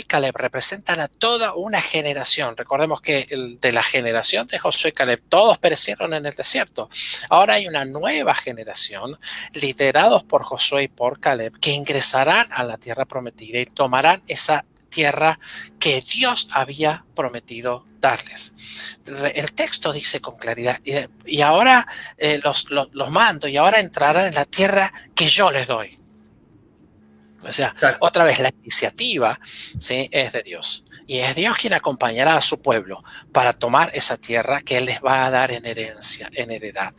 y Caleb representan a toda una generación. Recordemos que de la generación de Josué y Caleb todos perecieron en el desierto. Ahora hay una nueva generación liderados por Josué y por Caleb que ingresarán a la tierra prometida y tomarán esa tierra que Dios había prometido darles. El texto dice con claridad, y ahora los mando, y ahora entrarán en la tierra que yo les doy. O sea, otra vez la iniciativa, ¿sí?, es de Dios. Y es Dios quien acompañará a su pueblo para tomar esa tierra que Él les va a dar en herencia, en heredad.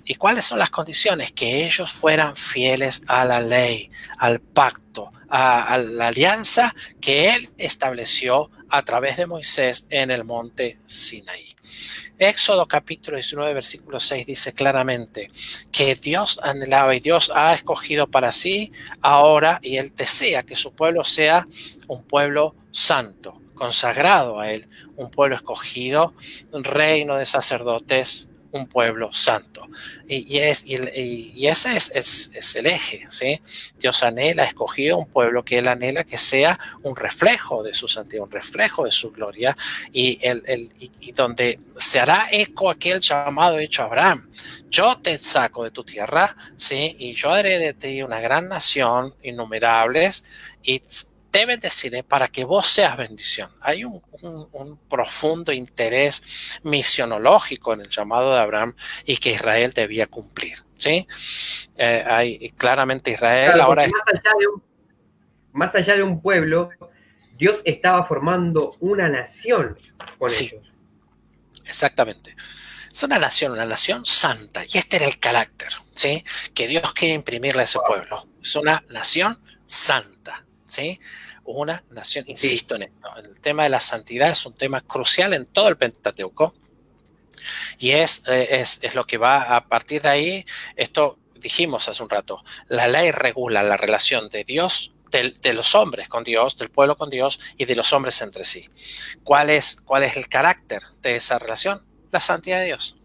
¿Y cuáles son las condiciones? Que ellos fueran fieles a la ley, al pacto, a la alianza que Él estableció a través de Moisés en el monte Sinaí. Éxodo capítulo 19, versículo 6 dice claramente que Dios anhelaba y Dios ha escogido para sí ahora y Él desea que su pueblo sea un pueblo santo, consagrado a Él, un pueblo escogido, un reino de sacerdotes, un pueblo santo. Y ese es el eje, ¿sí? Dios anhela, ha escogido un pueblo que Él anhela que sea un reflejo de su santidad, un reflejo de su gloria, y donde se hará eco aquel llamado hecho a Abraham. Yo te saco de tu tierra, ¿sí?, y yo haré de ti una gran nación, innumerables, y te bendeciré para que vos seas bendición. Hay un profundo interés misionológico en el llamado de Abraham y que Israel debía cumplir, ¿sí? Hay claramente Israel claro, ahora... Más allá de un pueblo, Dios estaba formando una nación con ellos. Exactamente. Es una nación santa, y este era el carácter, ¿sí?, que Dios quiere imprimirle a ese pueblo. Es una nación santa, ¿sí? Una nación, insisto en esto, el tema de la santidad es un tema crucial en todo el Pentateuco, y es lo que va a partir de ahí. Esto dijimos hace un rato, la ley regula la relación de Dios, de los hombres con Dios, del pueblo con Dios y de los hombres entre sí. ¿Cuál es el carácter de esa relación? La santidad de Dios,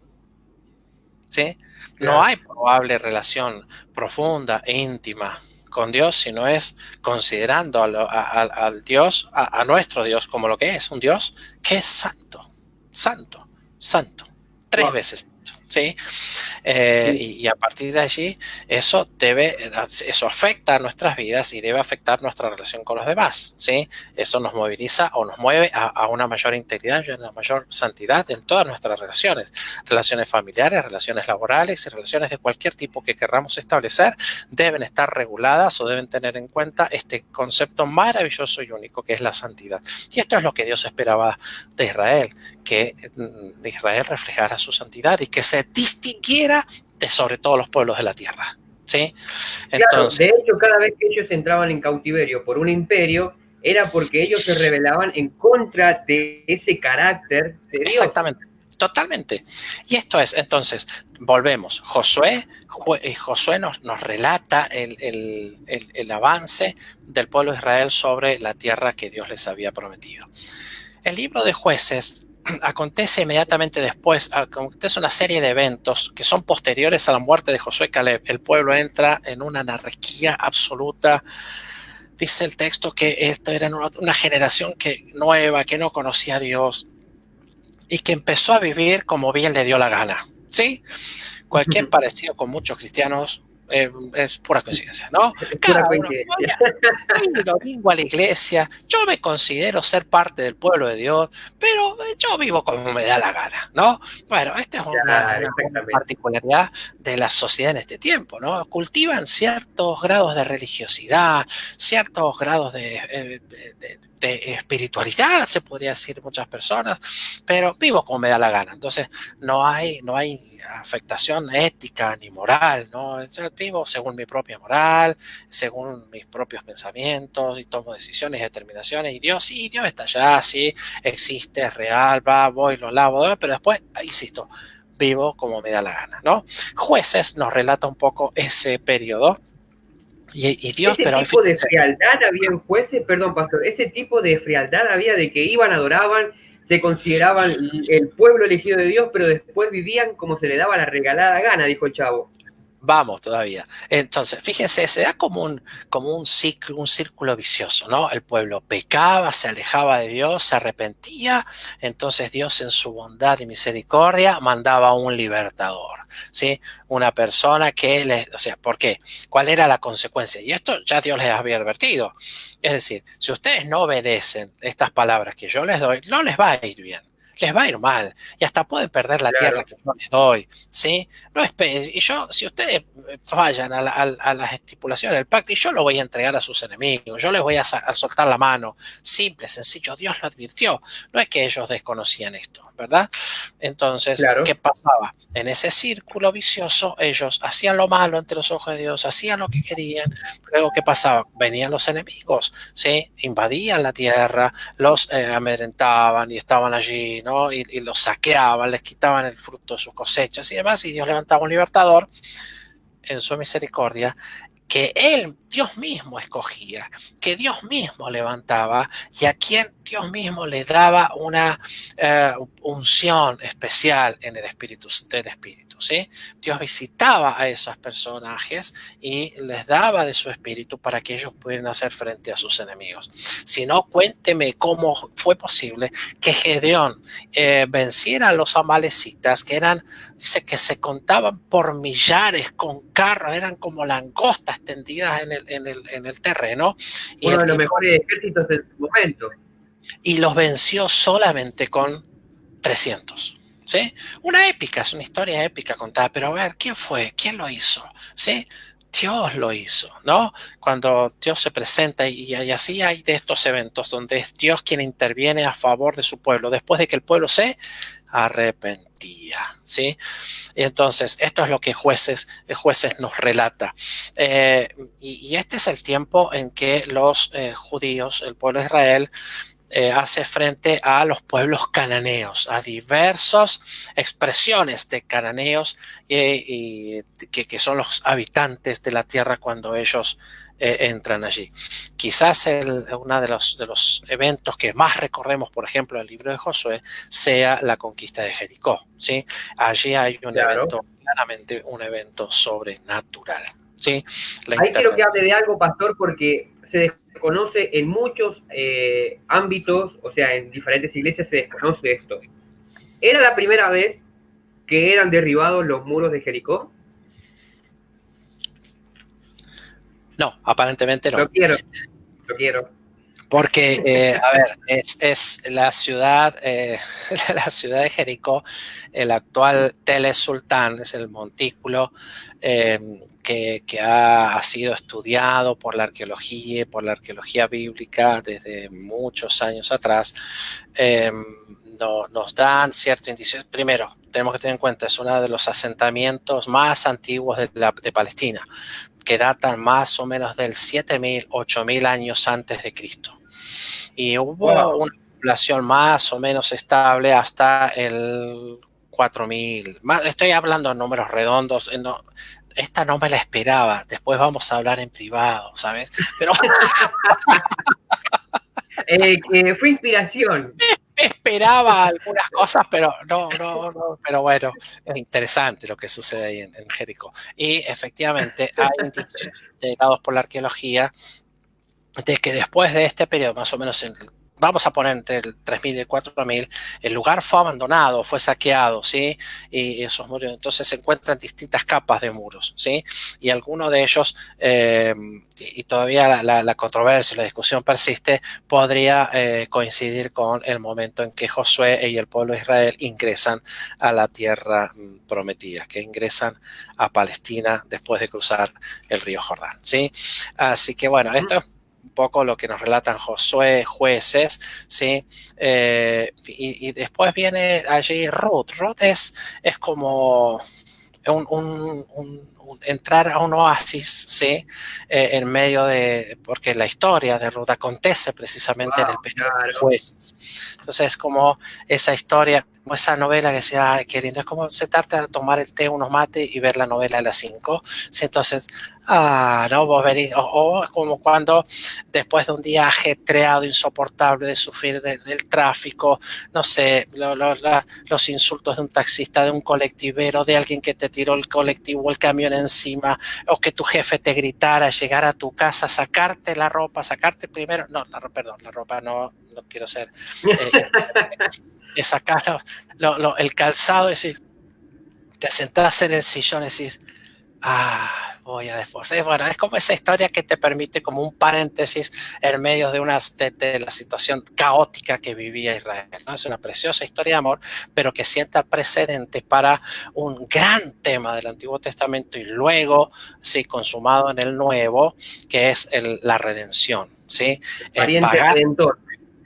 ¿sí? Claro. No hay probable relación profunda e íntima con Dios, sino es considerando al Dios, a nuestro Dios, como lo que es, un Dios que es santo, santo, santo, tres Wow, veces santo, ¿sí? sí. Y a partir de allí, eso afecta a nuestras vidas y debe afectar nuestra relación con los demás, ¿sí? Eso nos moviliza o nos mueve a una mayor integridad y a una mayor santidad en todas nuestras relaciones, relaciones familiares, relaciones laborales y relaciones de cualquier tipo que querramos establecer, deben estar reguladas o deben tener en cuenta este concepto maravilloso y único que es la santidad. Y esto es lo que Dios esperaba de Israel, que Israel reflejara su santidad y que se distinguiera de sobre todos los pueblos de la tierra, ¿sí? Claro, Entonces, de hecho, cada vez que ellos entraban en cautiverio por un imperio, era porque ellos se rebelaban en contra de ese carácter de Dios. exactamente, totalmente. Y esto es, entonces, volvemos. Josué nos relata el avance del pueblo de Israel sobre la tierra que Dios les había prometido. El libro de Jueces acontece inmediatamente después, acontece una serie de eventos que son posteriores a la muerte de Josué y Caleb. El pueblo entra en una anarquía absoluta. Dice el texto que esto era una generación nueva, que no conocía a Dios y que empezó a vivir como bien le dio la gana. ¿Sí? Cualquier parecido con muchos cristianos es pura coincidencia, ¿no? Es pura Cada uno, coincidencia. voy domingo a la iglesia, yo me considero ser parte del pueblo de Dios, pero yo vivo como me da la gana, ¿no? Bueno, esta es Claro, una exactamente. particularidad de la sociedad en este tiempo, ¿no? Cultivan ciertos grados de religiosidad, ciertos grados de espiritualidad, se podría decir muchas personas, pero vivo como me da la gana. Entonces, no hay afectación ética ni moral, ¿no? Yo vivo según mi propia moral, según mis propios pensamientos y tomo decisiones y determinaciones. Y Dios, sí, Dios está allá, sí, existe, es real, voy, lo lavo, pero después, insisto, vivo como me da la gana, ¿no? Jueces nos relata un poco ese periodo. Y Dios, Ese pero tipo de fíjense, frialdad había en jueces, perdón, pastor, ese tipo de frialdad había de que iban, adoraban, se consideraban el pueblo elegido de Dios, pero después vivían como se le daba la regalada gana, dijo el chavo. vamos todavía. Entonces, fíjense, se da como un círculo vicioso, ¿no? El pueblo pecaba, se alejaba de Dios, se arrepentía, entonces Dios en su bondad y misericordia mandaba un libertador, ¿sí? Una persona o sea, ¿por qué? ¿Cuál era la consecuencia? Y esto ya Dios les había advertido. Es decir, si ustedes no obedecen estas palabras que yo les doy, no les va a ir bien. Les va a ir mal y hasta pueden perder la tierra Claro, que yo les doy, ¿sí? No y yo, si ustedes fallan a las estipulaciones del pacto, y yo lo voy a entregar a sus enemigos, yo les voy a soltar la mano, simple, sencillo, Dios lo advirtió, no es que ellos desconocían esto, ¿verdad? Entonces, ¿qué claro. pasaba? En ese círculo vicioso, ellos hacían lo malo ante los ojos de Dios, hacían lo que querían, luego, ¿qué pasaba? Venían los enemigos, ¿sí? Invadían la tierra, los amedrentaban y estaban allí, ¿no? Y los saqueaban, les quitaban el fruto de sus cosechas y demás, y Dios levantaba un libertador en su misericordia que Él, Dios mismo escogía, que Dios mismo levantaba y a quien Dios mismo le daba una unción especial en el Espíritu del Espíritu, ¿sí? Dios visitaba a esos personajes y les daba de su Espíritu para que ellos pudieran hacer frente a sus enemigos. Si no, cuénteme cómo fue posible que Gedeón venciera a los amalecitas, que dice que se contaban por millares con carros, eran como langostas tendidas en el terreno, y Uno el de los tipo mejores ejércitos del momento. y los venció solamente con 300. ¿Sí? Una épica, es una historia épica contada, pero a ver, ¿quién fue? ¿Quién lo hizo? ¿Sí? Dios lo hizo, ¿no? Cuando Dios se presenta y así hay de estos eventos donde es Dios quien interviene a favor de su pueblo, después de que el pueblo se arrepentía, ¿sí? Y entonces, esto es lo que jueces nos relata. Y este es el tiempo en que los judíos, el pueblo de Israel, hace frente a los pueblos cananeos, a diversas expresiones de cananeos que son los habitantes de la tierra cuando ellos entran allí. Quizás uno de los eventos que más recordemos, por ejemplo, en el libro de Josué, sea la conquista de Jericó, ¿sí? Allí hay un Claro. evento, claramente un evento sobrenatural, ¿sí? La Ahí quiero que internet. hable de algo, pastor, porque se desconoce en muchos ámbitos, o sea, en diferentes iglesias se desconoce esto. ¿Era la primera vez que eran derribados los muros de Jericó? No, aparentemente Lo no. quiero, lo quiero. Porque, a ver, es la ciudad, la ciudad de Jericó, el actual Tel es Sultán, es el montículo que ha sido estudiado por la arqueología bíblica desde muchos años atrás. Nos dan cierto indicio. Primero, tenemos que tener en cuenta, es uno de los asentamientos más antiguos de Palestina, que datan más o menos del 7.000, 8.000 años antes de Cristo. Y hubo Wow. una población más o menos estable hasta el 4.000. Estoy hablando de números redondos. Esta no me la esperaba. Después vamos a hablar en privado, ¿sabes? Pero Que fue inspiración. esperaba algunas cosas, pero no. Pero bueno, es interesante lo que sucede ahí en Jericó. Y efectivamente hay indicios dados por la arqueología de que después de este periodo, más o menos vamos a poner entre el 3.000 y el 4.000, el lugar fue abandonado, fue saqueado, ¿sí? Y esos muros, entonces se encuentran distintas capas de muros, ¿sí? Y algunos de ellos, y todavía la controversia, la discusión persiste, podría coincidir con el momento en que Josué y el pueblo de Israel ingresan a la tierra prometida, que ingresan a Palestina después de cruzar el río Jordán, ¿sí? Así que bueno, esto es un poco lo que nos relatan Josué, Jueces, ¿sí? Y después viene allí Ruth. Ruth es como entrar a un oasis, ¿sí? En medio porque la historia de Ruth acontece precisamente en el Wow, periodo de claro. Jueces. Entonces es como esa historia, como esa novela que decía, ay, qué lindo, es como sentarte a tomar el té, unos mates y ver la novela a las 5. ¿Sí? Entonces, no, vos venís, o como cuando después de un día ajetreado, insoportable, de sufrir del tráfico, no sé, los insultos de un taxista, de un colectivero, de alguien que te tiró el colectivo o el camión encima, o que tu jefe te gritara, llegar a tu casa, sacarte la ropa, sacarte primero, no, perdón, la ropa no quiero ser, sacar el calzado y decir, te sentás en el sillón y decís, voy a después. Bueno, es como esa historia que te permite como un paréntesis en medio de la situación caótica que vivía Israel, ¿no? Es una preciosa historia de amor, pero que sienta precedente para un gran tema del Antiguo Testamento y luego, sí, consumado en el Nuevo, que es la redención, ¿sí? El Pariente pagar redentor.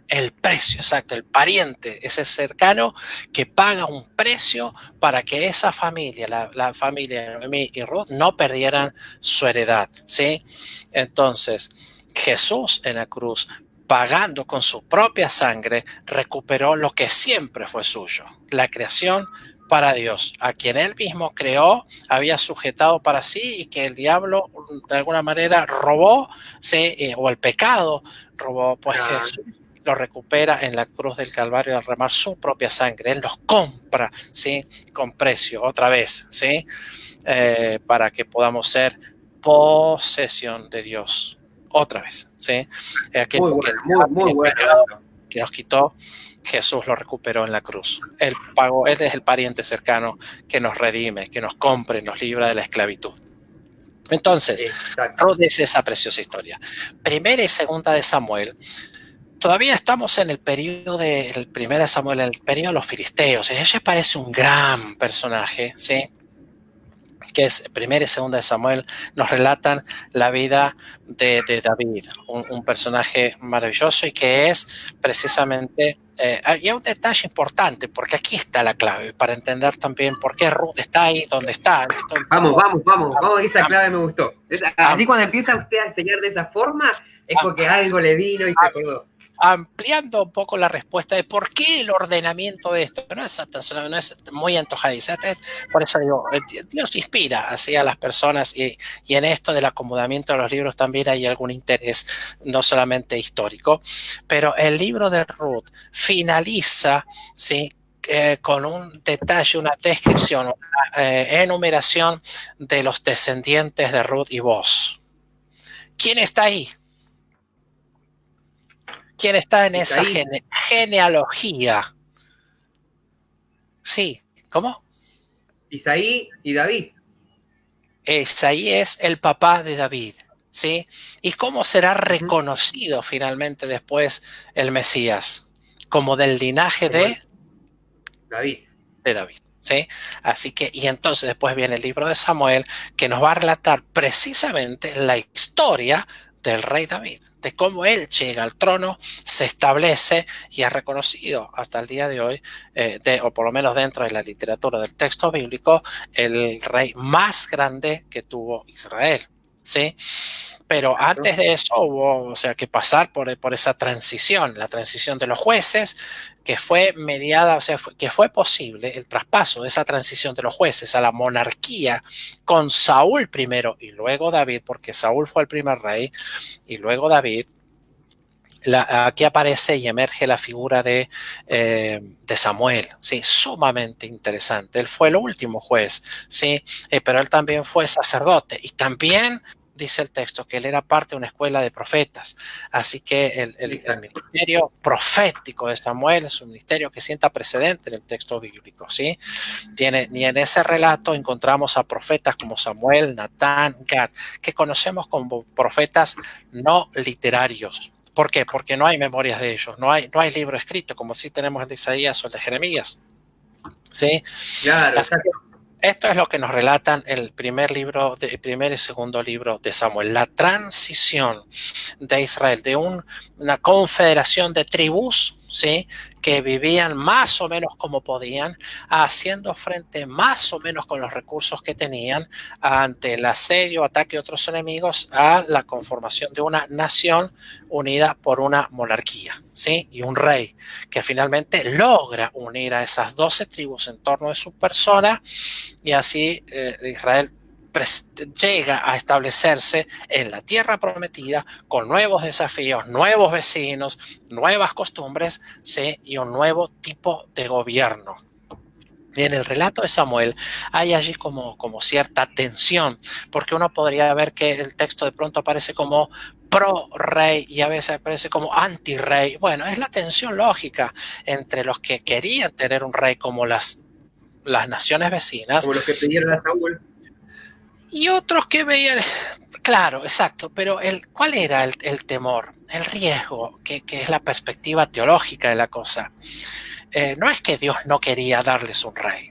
el precio, exacto, el pariente, ese cercano que paga un precio para que esa familia, la familia de Noemí y Ruth, no perdieran su heredad, ¿sí? Entonces, Jesús en la cruz, pagando con su propia sangre, recuperó lo que siempre fue suyo, la creación para Dios, a quien él mismo creó, había sujetado para sí y que el diablo de alguna manera robó, ¿sí? O el pecado robó, pues Claro. Jesús lo recupera en la cruz del Calvario al derramar su propia sangre. Él nos compra, ¿sí? Con precio, otra vez, ¿sí? Para que podamos ser posesión de Dios, otra vez, ¿sí? Muy Aquello que bueno, el muy, diablo y muy el bueno pecado esto. que nos quitó, Jesús lo recuperó en la cruz. Él pagó, Él es el pariente cercano que nos redime, que nos compre, nos libra de la esclavitud. Entonces, Exacto. Ruth es esa preciosa historia. Primera y segunda de Samuel. Todavía estamos en el periodo del primera Samuel, en el periodo de los filisteos. Ella parece un gran personaje, ¿sí? Que es primera y segunda de Samuel, nos relatan la vida de David, un personaje maravilloso y que es precisamente, y hay un detalle importante, porque aquí está la clave, para entender también por qué Ruth está ahí donde está. Esto un Vamos, poco vamos, vamos, vamos, esa clave me gustó. Así am, cuando empieza usted a enseñar de esa forma, es am, porque algo le vino y se acordó. ampliando un poco la respuesta de por qué el ordenamiento de esto no es muy antojadiza. Por eso digo, Dios inspira así a las personas y en esto del acomodamiento de los libros también hay algún interés, no solamente histórico, pero el libro de Ruth finaliza, ¿sí? con un detalle, una descripción, una enumeración de los descendientes de Ruth y Boz. ¿Quién está ahí? ¿Quién está en esa genealogía? Sí, ¿cómo? Isaí y David. Isaí es el papá de David, ¿sí? ¿Y cómo será reconocido finalmente después el Mesías? Como del linaje de David. De David, ¿sí? Así que, y entonces después viene el libro de Samuel, que nos va a relatar precisamente la historia del rey David, de cómo él llega al trono, se establece y es reconocido hasta el día de hoy, o por lo menos dentro de la literatura del texto bíblico, el rey más grande que tuvo Israel, ¿sí? Pero antes de eso hubo, o sea, que pasar por esa transición, la transición de los jueces, que fue mediada, o sea, que fue posible el traspaso de esa transición de los jueces a la monarquía con Saúl primero y luego David, porque Saúl fue el primer rey y luego David. Aquí aparece y emerge la figura de Samuel, ¿sí? Sumamente interesante. Él fue el último juez, ¿sí? Pero él también fue sacerdote y también dice el texto que él era parte de una escuela de profetas. Así que el ministerio profético de Samuel es un ministerio que sienta precedente en el texto bíblico, ¿sí? Y en ese relato encontramos a profetas como Samuel, Natán, Gad, que conocemos como profetas no literarios. ¿Por qué? Porque no hay memorias de ellos, no hay libro escrito, como sí tenemos el de Isaías o el de Jeremías, ¿sí? Claro, esto es lo que nos relatan el primer y segundo libro de Samuel, la transición de Israel, de una confederación de tribus, ¿sí? Que vivían más o menos como podían, haciendo frente más o menos con los recursos que tenían ante el asedio, ataque de otros enemigos, a la conformación de una nación unida por una monarquía, ¿sí? Y un rey que finalmente logra unir a esas 12 tribus en torno de su persona y así Israel llega a establecerse en la tierra prometida con nuevos desafíos, nuevos vecinos, nuevas costumbres, ¿sí? Y un nuevo tipo de gobierno. Y en el relato de Samuel hay allí como cierta tensión, porque uno podría ver que el texto de pronto aparece como pro-rey y a veces aparece como anti-rey. Bueno, es la tensión lógica entre los que querían tener un rey como las naciones vecinas. Como los que pidieron a Saúl. Y otros que veían, claro, exacto, pero ¿cuál era el temor? El riesgo, que es la perspectiva teológica de la cosa. No es que Dios no quería darles un rey.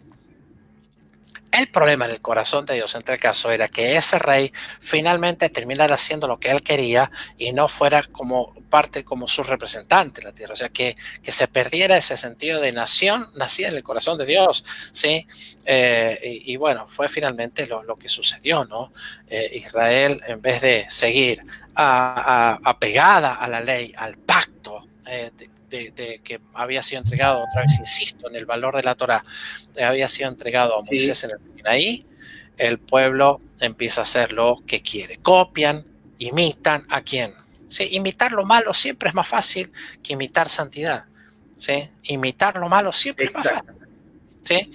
El problema en el corazón de Dios en tal caso era que ese rey finalmente terminara haciendo lo que él quería y no fuera como parte, como su representante en la tierra. O sea, que se perdiera ese sentido de nación nacida en el corazón de Dios, ¿sí? Y bueno, fue finalmente lo que sucedió, ¿no? Israel, en vez de seguir apegada a la ley, al pacto, que había sido entregado, otra vez insisto en el valor de la Torá, había sido entregado a Moisés, sí, en el Sinaí, el pueblo empieza a hacer lo que quiere. Copian, imitan a quién. ¿Sí? Imitar lo malo siempre es más fácil que imitar santidad. ¿Sí? Imitar lo malo siempre es más fácil. ¿Sí?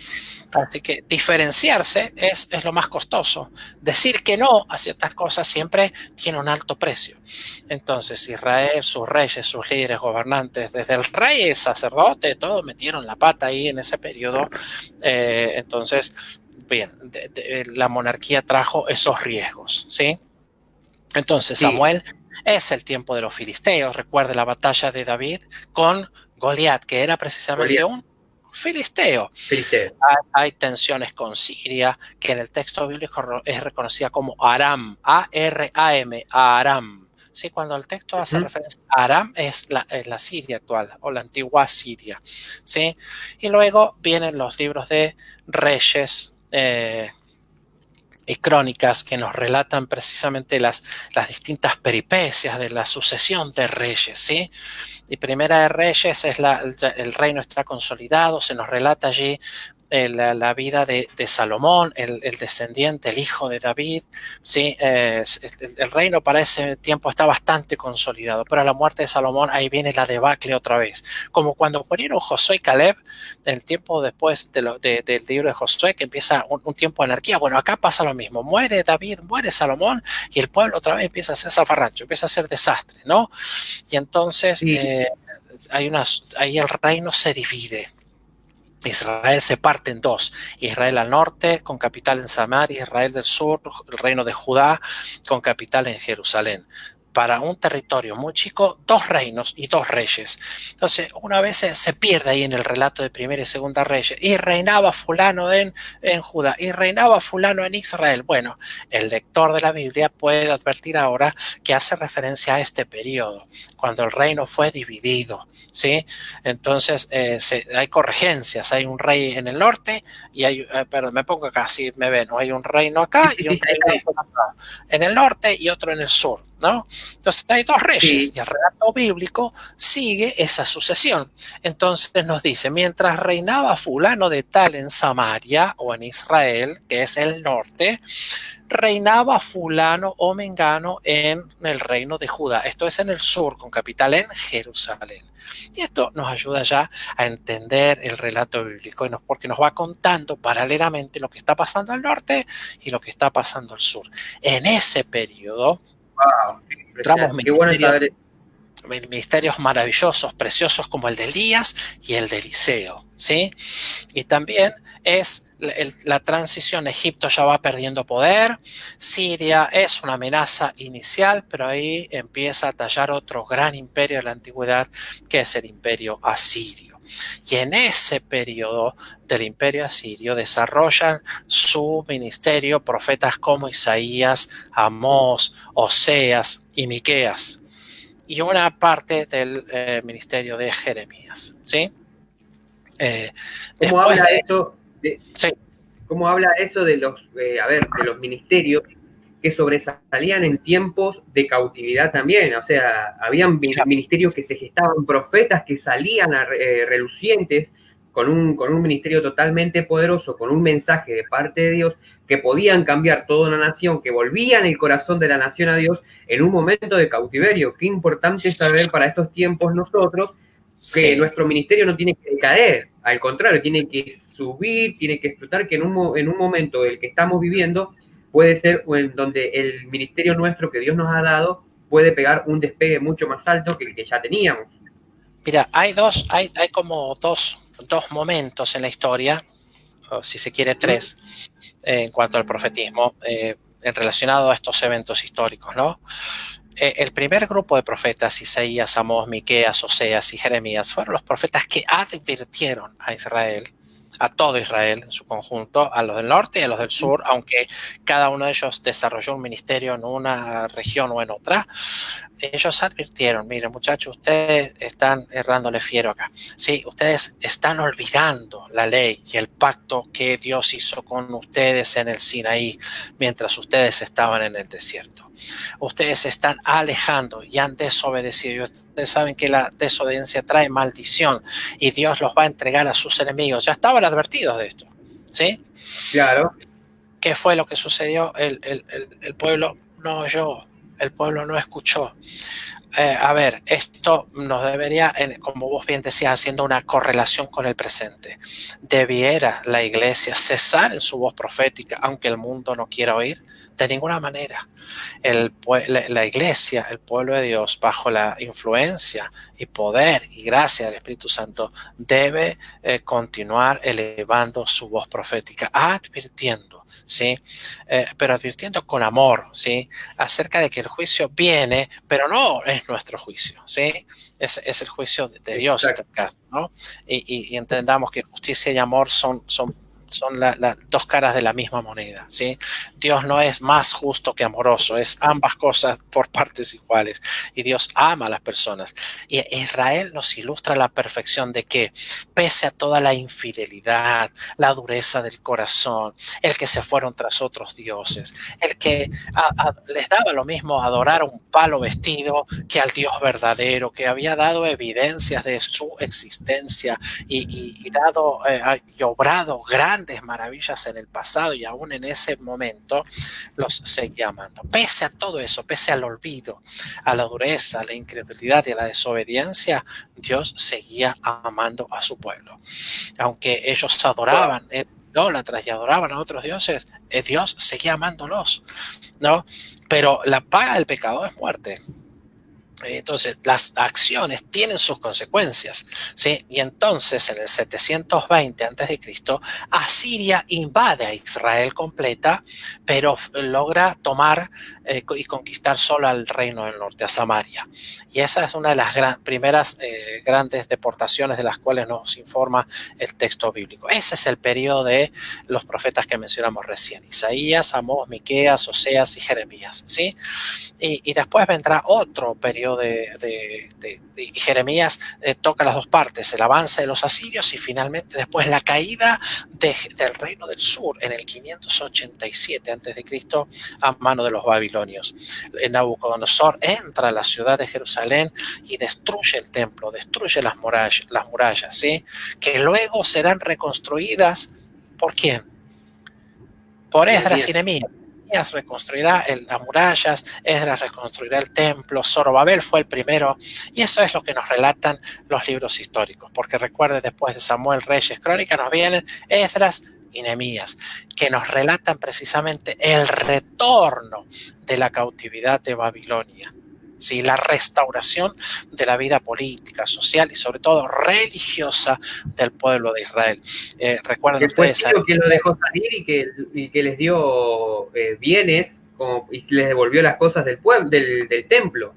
Así que diferenciarse es lo más costoso. Decir que no a ciertas cosas siempre tiene un alto precio. Entonces Israel, sus reyes, sus líderes, gobernantes, desde el rey, el sacerdote, todos metieron la pata ahí en ese periodo. Entonces, bien, la monarquía trajo esos riesgos, ¿sí? Entonces, sí, Samuel es el tiempo de los filisteos. Recuerde la batalla de David con Goliat, que era precisamente un filisteo. Hay tensiones con Siria, que en el texto bíblico es reconocida como Aram, A-R-A-M, Aram. Sí, cuando el texto hace referencia a Aram es la Siria actual o la antigua Siria. ¿Sí? Y luego vienen los libros de Reyes y Crónicas que nos relatan precisamente las distintas peripecias de la sucesión de reyes, ¿sí? Y Primera de Reyes es el reino está consolidado, se nos relata allí la vida de Salomón, el descendiente, el hijo de David, ¿sí? El reino para ese tiempo está bastante consolidado, pero a la muerte de Salomón ahí viene la debacle otra vez, como cuando murieron Josué y Caleb, el tiempo después del libro de Josué, que empieza un tiempo de anarquía. Bueno, acá pasa lo mismo, muere David, muere Salomón, y el pueblo otra vez empieza a hacer zafarrancho, empieza a hacer desastre, ¿no? Y entonces Sí, ahí el reino se divide. Israel se parte en dos, Israel al norte con capital en Samaria, Israel del sur, el reino de Judá con capital en Jerusalén. Para un territorio muy chico, dos reinos y dos reyes. Entonces, una vez se pierde ahí en el relato de Primera y Segunda Reyes, y reinaba fulano en Judá, y reinaba fulano en Israel. Bueno, el lector de la Biblia puede advertir ahora que hace referencia a este periodo, cuando el reino fue dividido, ¿sí? Entonces, hay corregencias, hay un rey en el norte, y perdón, me pongo acá, si me ven, hay un reino acá y un reino en el norte y otro en el sur, ¿no? Entonces hay dos reyes, sí. y el relato bíblico sigue esa sucesión. Entonces nos dice, mientras reinaba fulano de tal en Samaria o en Israel, que es el norte, reinaba fulano o mengano en el reino de Judá. Esto es en el sur, con capital en Jerusalén. Y esto nos ayuda ya a entender el relato bíblico, porque nos va contando paralelamente lo que está pasando al norte y lo que está pasando al sur. En ese periodo, Wow, encontramos qué bueno saber. ministerios maravillosos, preciosos como el de Elías y el de Eliseo, ¿sí? Y también es la transición. Egipto ya va perdiendo poder, Siria es una amenaza inicial, pero ahí empieza a tallar otro gran imperio de la antigüedad, que es el imperio asirio. Y en ese periodo del imperio asirio desarrollan su ministerio profetas como Isaías, Amós, Oseas y Miqueas, y una parte del ministerio de Jeremías, ¿sí? ¿Cómo Después habla de... eso Sí, cómo habla eso de los, de los ministerios que sobresalían en tiempos de cautividad también? O sea, habían ministerios que se gestaban, profetas que salían relucientes con un ministerio totalmente poderoso, con un mensaje de parte de Dios, que podían cambiar toda una nación, que volvían el corazón de la nación a Dios en un momento de cautiverio. Qué importante saber para estos tiempos nosotros que sí. nuestro ministerio no tiene que caer, al contrario, tiene que subir, tiene que explotar, que en un momento el que estamos viviendo puede ser en donde el ministerio nuestro que Dios nos ha dado puede pegar un despegue mucho más alto que el que ya teníamos. Mira, hay como dos momentos en la historia, o si se quiere tres, en cuanto al profetismo, relacionado a estos eventos históricos, ¿no? El primer grupo de profetas, Isaías, Amós, Miqueas, Oseas y Jeremías, fueron los profetas que advirtieron a Israel, a todo Israel en su conjunto, a los del norte y a los del sur, aunque cada uno de ellos desarrolló un ministerio en una región o en otra. Ellos advirtieron, miren muchachos, ustedes están errándole fiero acá. Sí, ustedes están olvidando la ley y el pacto que Dios hizo con ustedes en el Sinaí mientras ustedes estaban en el desierto. Ustedes se están alejando y han desobedecido. Y ustedes saben que la desobediencia trae maldición y Dios los va a entregar a sus enemigos. Ya estaban advertidos de esto, ¿sí? Claro. ¿Qué fue lo que sucedió? El pueblo no oyó, el pueblo no escuchó. A ver, esto nos debería, como vos bien decías, haciendo una correlación con el presente. ¿Debiera la iglesia cesar en su voz profética, aunque el mundo no quiera oír? De ninguna manera. La iglesia, el pueblo de Dios, bajo la influencia y poder y gracia del Espíritu Santo, debe continuar elevando su voz profética, advirtiendo, ¿sí? Pero advirtiendo con amor, ¿sí? Acerca de que el juicio viene, pero no es nuestro juicio, ¿sí? Es el juicio de Dios en este caso, ¿no? Y entendamos que justicia y amor son son las dos caras de la misma moneda, ¿sí? Dios no es más justo que amoroso, es ambas cosas por partes iguales. Y Dios ama a las personas. Y Israel nos ilustra la perfección de que, pese a toda la infidelidad, la dureza del corazón, el que se fueron tras otros dioses, el que les daba lo mismo adorar un palo vestido que al Dios verdadero, que había dado evidencias de su existencia y dado y obrado grandes maravillas en el pasado, y aún en ese momento los seguía amando. Pese a todo eso, pese al olvido, a la dureza, a la incredulidad y a la desobediencia, Dios seguía amando a su pueblo. Aunque ellos Wow. adoraban, idólatras, y adoraban a otros dioses, Dios seguía amándolos, ¿no? Pero la paga del pecado es muerte. Entonces, las acciones tienen sus consecuencias, ¿sí? Y entonces, en el 720 a.C., Asiria invade a Israel completa, pero logra tomar y conquistar solo al reino del norte, a Samaria. Y esa es una de las primeras grandes deportaciones de las cuales nos informa el texto bíblico. Ese es el periodo de los profetas que mencionamos recién: Isaías, Amós, Miqueas, Oseas y Jeremías, ¿sí? Y después vendrá otro periodo y Jeremías toca las dos partes: el avance de los asirios y finalmente después la caída del reino del sur en el 587 a.C. a mano de los babilonios. Nabucodonosor entra a la ciudad de Jerusalén y destruye el templo, destruye las murallas, ¿sí? Que luego serán reconstruidas. ¿Por quién? Por Esdras y Nehemías. Nehemías reconstruirá las murallas, Esdras reconstruirá el templo, Zorobabel fue el primero, y eso es lo que nos relatan los libros históricos, porque recuerde, después de Samuel, Reyes, Crónicas, nos vienen Esdras y Nehemías, que nos relatan precisamente el retorno de la cautividad de Babilonia. Sí, la restauración de la vida política, social y sobre todo religiosa del pueblo de Israel. Recuerden Que fue ustedes Ciro quien lo dejó salir y que les dio bienes y les devolvió las cosas del pueblo, del templo.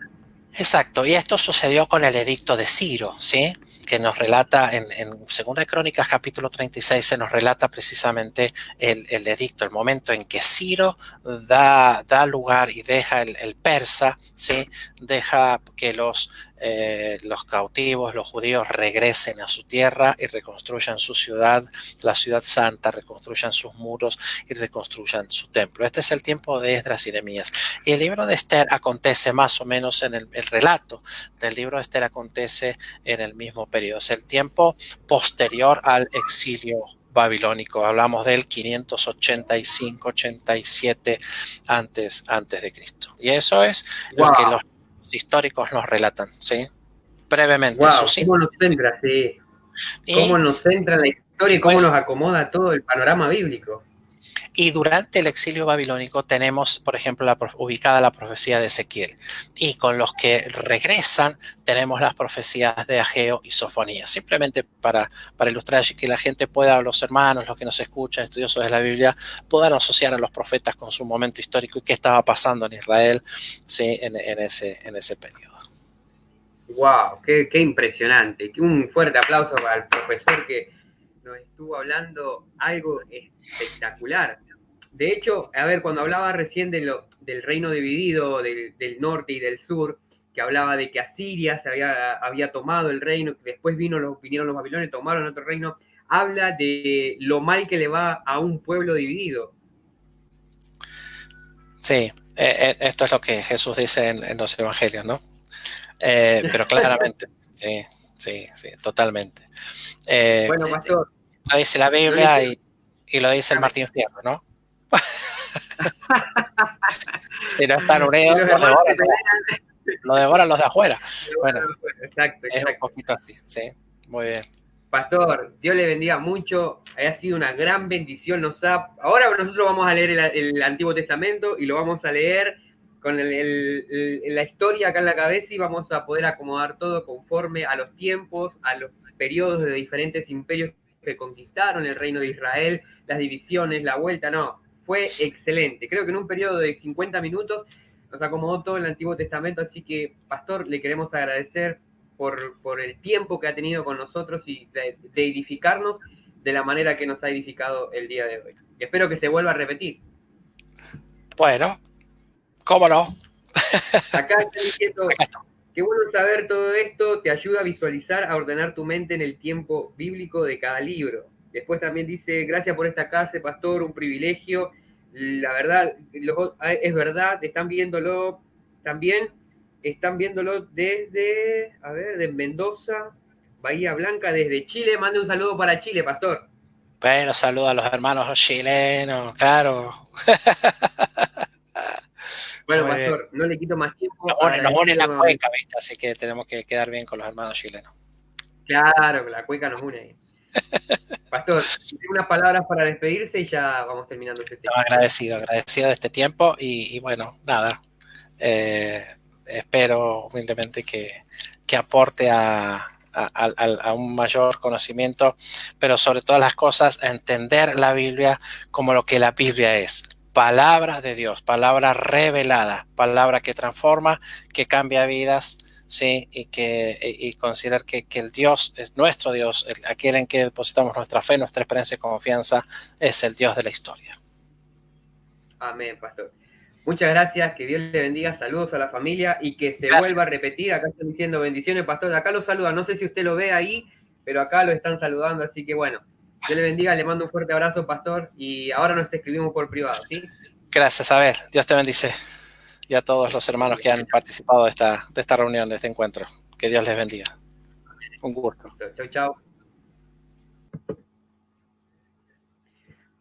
exacto, y esto sucedió con el edicto de Ciro, ¿sí? Que nos relata en Segunda de Crónicas, capítulo 36, se nos relata precisamente el edicto, el momento en que Ciro da lugar y deja el persa, ¿sí? Deja que los cautivos, los judíos, regresen a su tierra y reconstruyan su ciudad, la ciudad santa, reconstruyan sus muros y reconstruyan su templo. Este es el tiempo de Esdras y Nehemías. Y el libro de Esther acontece más o menos en el relato del libro de Esther acontece en el mismo periodo. Es el tiempo posterior al exilio babilónico. Hablamos del 585-87 antes de Cristo. Y eso es lo que los Wow, históricos nos relatan, ¿sí? Brevemente, wow, sucinto. cómo nos centra, sí, cómo Y nos centra la historia y cómo pues nos acomoda todo el panorama bíblico. Y durante el exilio babilónico tenemos, por ejemplo, ubicada la profecía de Ezequiel. Y con los que regresan tenemos las profecías de Ageo y Sofonías. Simplemente para ilustrar y que la gente pueda, los hermanos, los que nos escuchan, estudiosos de la Biblia, puedan asociar a los profetas con su momento histórico y qué estaba pasando en Israel, ¿sí? en ese periodo. Wow, qué impresionante. Un fuerte aplauso para el profesor que nos estuvo hablando algo espectacular. De hecho, a ver, cuando hablaba recién del reino dividido, del norte y del sur, que hablaba de que Asiria había tomado el reino, que después vinieron los babilonios, tomaron otro reino, habla de lo mal que le va a un pueblo dividido. Sí, esto es lo que Jesús dice en los evangelios, ¿no? Pero claramente, sí, sí, sí, totalmente. Eh, Bueno, pastor, lo dice la no le Biblia quiero... y lo dice el Martín Fierro, ¿no? Si no están Y unidos, los hermanos que lo devoran los de afuera. Bueno, pelean, exacto, es un exacto. poquito así, sí, muy bien. Pastor, Dios le bendiga mucho. Ha sido una gran bendición. Ahora nosotros vamos a leer el Antiguo Testamento y lo vamos a leer con la historia acá en la cabeza y vamos a poder acomodar todo conforme a los tiempos, a los periodos de diferentes imperios que conquistaron el reino de Israel, las divisiones, la vuelta. No, fue excelente. Creo que en un periodo de 50 minutos nos acomodó todo el Antiguo Testamento. Así que, Pastor, le queremos agradecer por el tiempo que ha tenido con nosotros y de edificarnos de la manera que nos ha edificado el día de hoy. Espero que se vuelva a repetir. Bueno, ¿cómo no? Acá está diciendo, qué bueno saber todo esto, te ayuda a visualizar, a ordenar tu mente en el tiempo bíblico de cada libro. Después también dice, gracias por esta clase, pastor, un privilegio. La verdad, es verdad, están viéndolo también, están viéndolo desde, a ver, de Mendoza, Bahía Blanca, desde Chile. Mande un saludo para Chile, pastor. Bueno, saludo a los hermanos chilenos, claro. Bueno, pastor, no le quito más tiempo. Nos une la cueca, ¿viste? Así que tenemos que quedar bien con los hermanos chilenos. Claro, la cueca nos une. Pastor, tiene unas palabras para despedirse y ya vamos terminando este tema. Agradecido de este tiempo y bueno, nada. Espero humildemente que aporte a un mayor conocimiento, pero sobre todas las cosas, a entender la Biblia como lo que la Biblia es. Palabra de Dios, palabra revelada, palabra que transforma, que cambia vidas, sí, y considerar que el Dios es nuestro Dios, aquel en que depositamos nuestra fe, nuestra esperanza y confianza, es el Dios de la historia. Amén, pastor. Muchas gracias, que Dios le bendiga, saludos a la familia y que se vuelva a repetir. Acá están diciendo bendiciones, pastor. Acá lo saludan, no sé si usted lo ve ahí, pero acá lo están saludando, así que bueno, Dios le bendiga, le mando un fuerte abrazo, pastor, y ahora nos escribimos por privado, ¿sí? Gracias, Abel. Dios te bendice. Y a todos los hermanos que han participado de esta reunión, de este encuentro. Que Dios les bendiga. Un gusto. Chau, chau.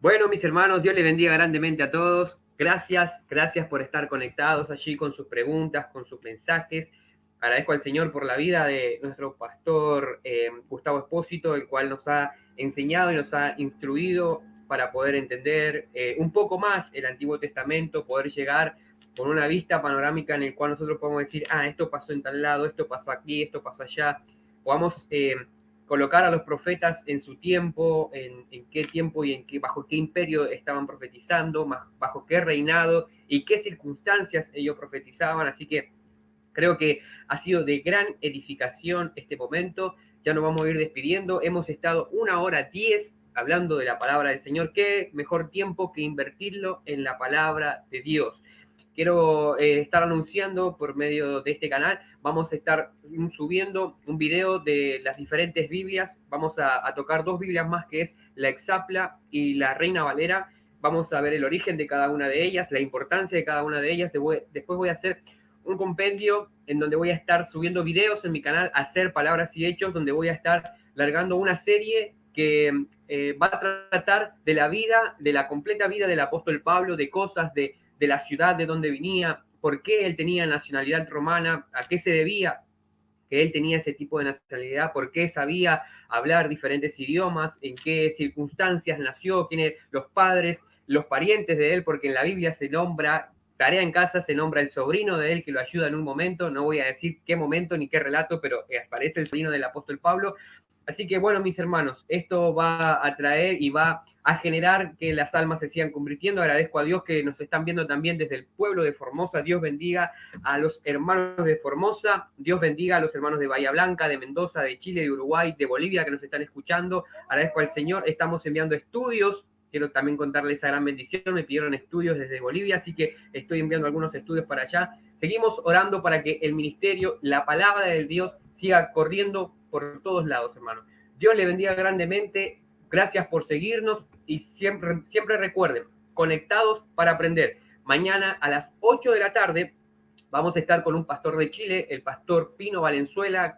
Bueno, mis hermanos, Dios les bendiga grandemente a todos. Gracias por estar conectados allí con sus preguntas, con sus mensajes. Agradezco al Señor por la vida de nuestro pastor Gustavo Espósito, el cual nos ha enseñado y nos ha instruido para poder entender un poco más el Antiguo Testamento, poder llegar con una vista panorámica en el cual nosotros podemos decir, esto pasó en tal lado, esto pasó aquí, esto pasó allá. Podamos colocar a los profetas en su tiempo, en qué tiempo y bajo qué imperio estaban profetizando, bajo qué reinado y qué circunstancias ellos profetizaban. Así que creo que ha sido de gran edificación este momento. Ya nos vamos a ir despidiendo. Hemos estado 1:10 hablando de la palabra del Señor. Qué mejor tiempo que invertirlo en la palabra de Dios. Quiero estar anunciando por medio de este canal, vamos a estar subiendo un video de las diferentes Biblias. Vamos a tocar 2 Biblias más, que es la Exapla y la Reina Valera. Vamos a ver el origen de cada una de ellas, la importancia de cada una de ellas. Después voy a hacer un compendio en donde voy a estar subiendo videos en mi canal, Hacer Palabras y Hechos, donde voy a estar largando una serie que va a tratar de la vida, de la completa vida del apóstol Pablo, de cosas de la ciudad de donde venía, por qué él tenía nacionalidad romana, a qué se debía que él tenía ese tipo de nacionalidad, por qué sabía hablar diferentes idiomas, en qué circunstancias nació, quiénes los padres, los parientes de él, porque en la Biblia se nombra, tarea en casa, se nombra el sobrino de él que lo ayuda en un momento, no voy a decir qué momento ni qué relato, pero aparece el sobrino del apóstol Pablo. Así que bueno, mis hermanos, esto va a traer y va a generar que las almas se sigan convirtiendo. Agradezco a Dios que nos están viendo también desde el pueblo de Formosa. Dios bendiga a los hermanos de Formosa. Dios bendiga a los hermanos de Bahía Blanca, de Mendoza, de Chile, de Uruguay, de Bolivia que nos están escuchando. Agradezco al Señor. Estamos enviando estudios. Quiero también contarles esa gran bendición. Me pidieron estudios desde Bolivia, así que estoy enviando algunos estudios para allá. Seguimos orando para que el ministerio, la palabra de Dios, siga corriendo por todos lados, hermanos. Dios le bendiga grandemente. Gracias por seguirnos y siempre recuerden, conectados para aprender. Mañana a las 8 de la tarde vamos a estar con un pastor de Chile, el pastor Pino Valenzuela,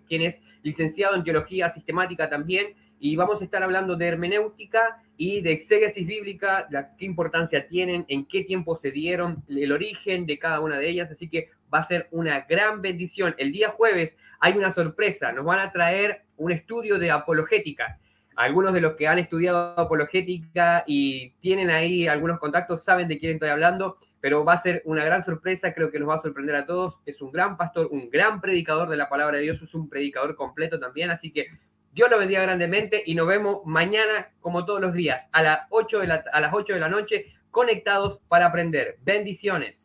quien es licenciado en teología sistemática también, y vamos a estar hablando de hermenéutica y de exégesis bíblica, qué importancia tienen, en qué tiempo se dieron, el origen de cada una de ellas, así que va a ser una gran bendición. El día jueves hay una sorpresa, nos van a traer un estudio de apologética. Algunos de los que han estudiado apologética y tienen ahí algunos contactos saben de quién estoy hablando, pero va a ser una gran sorpresa, creo que nos va a sorprender a todos. Es un gran pastor, un gran predicador de la palabra de Dios, es un predicador completo también, así que Dios lo bendiga grandemente y nos vemos mañana, como todos los días, a las 8 de la noche, conectados para aprender. Bendiciones.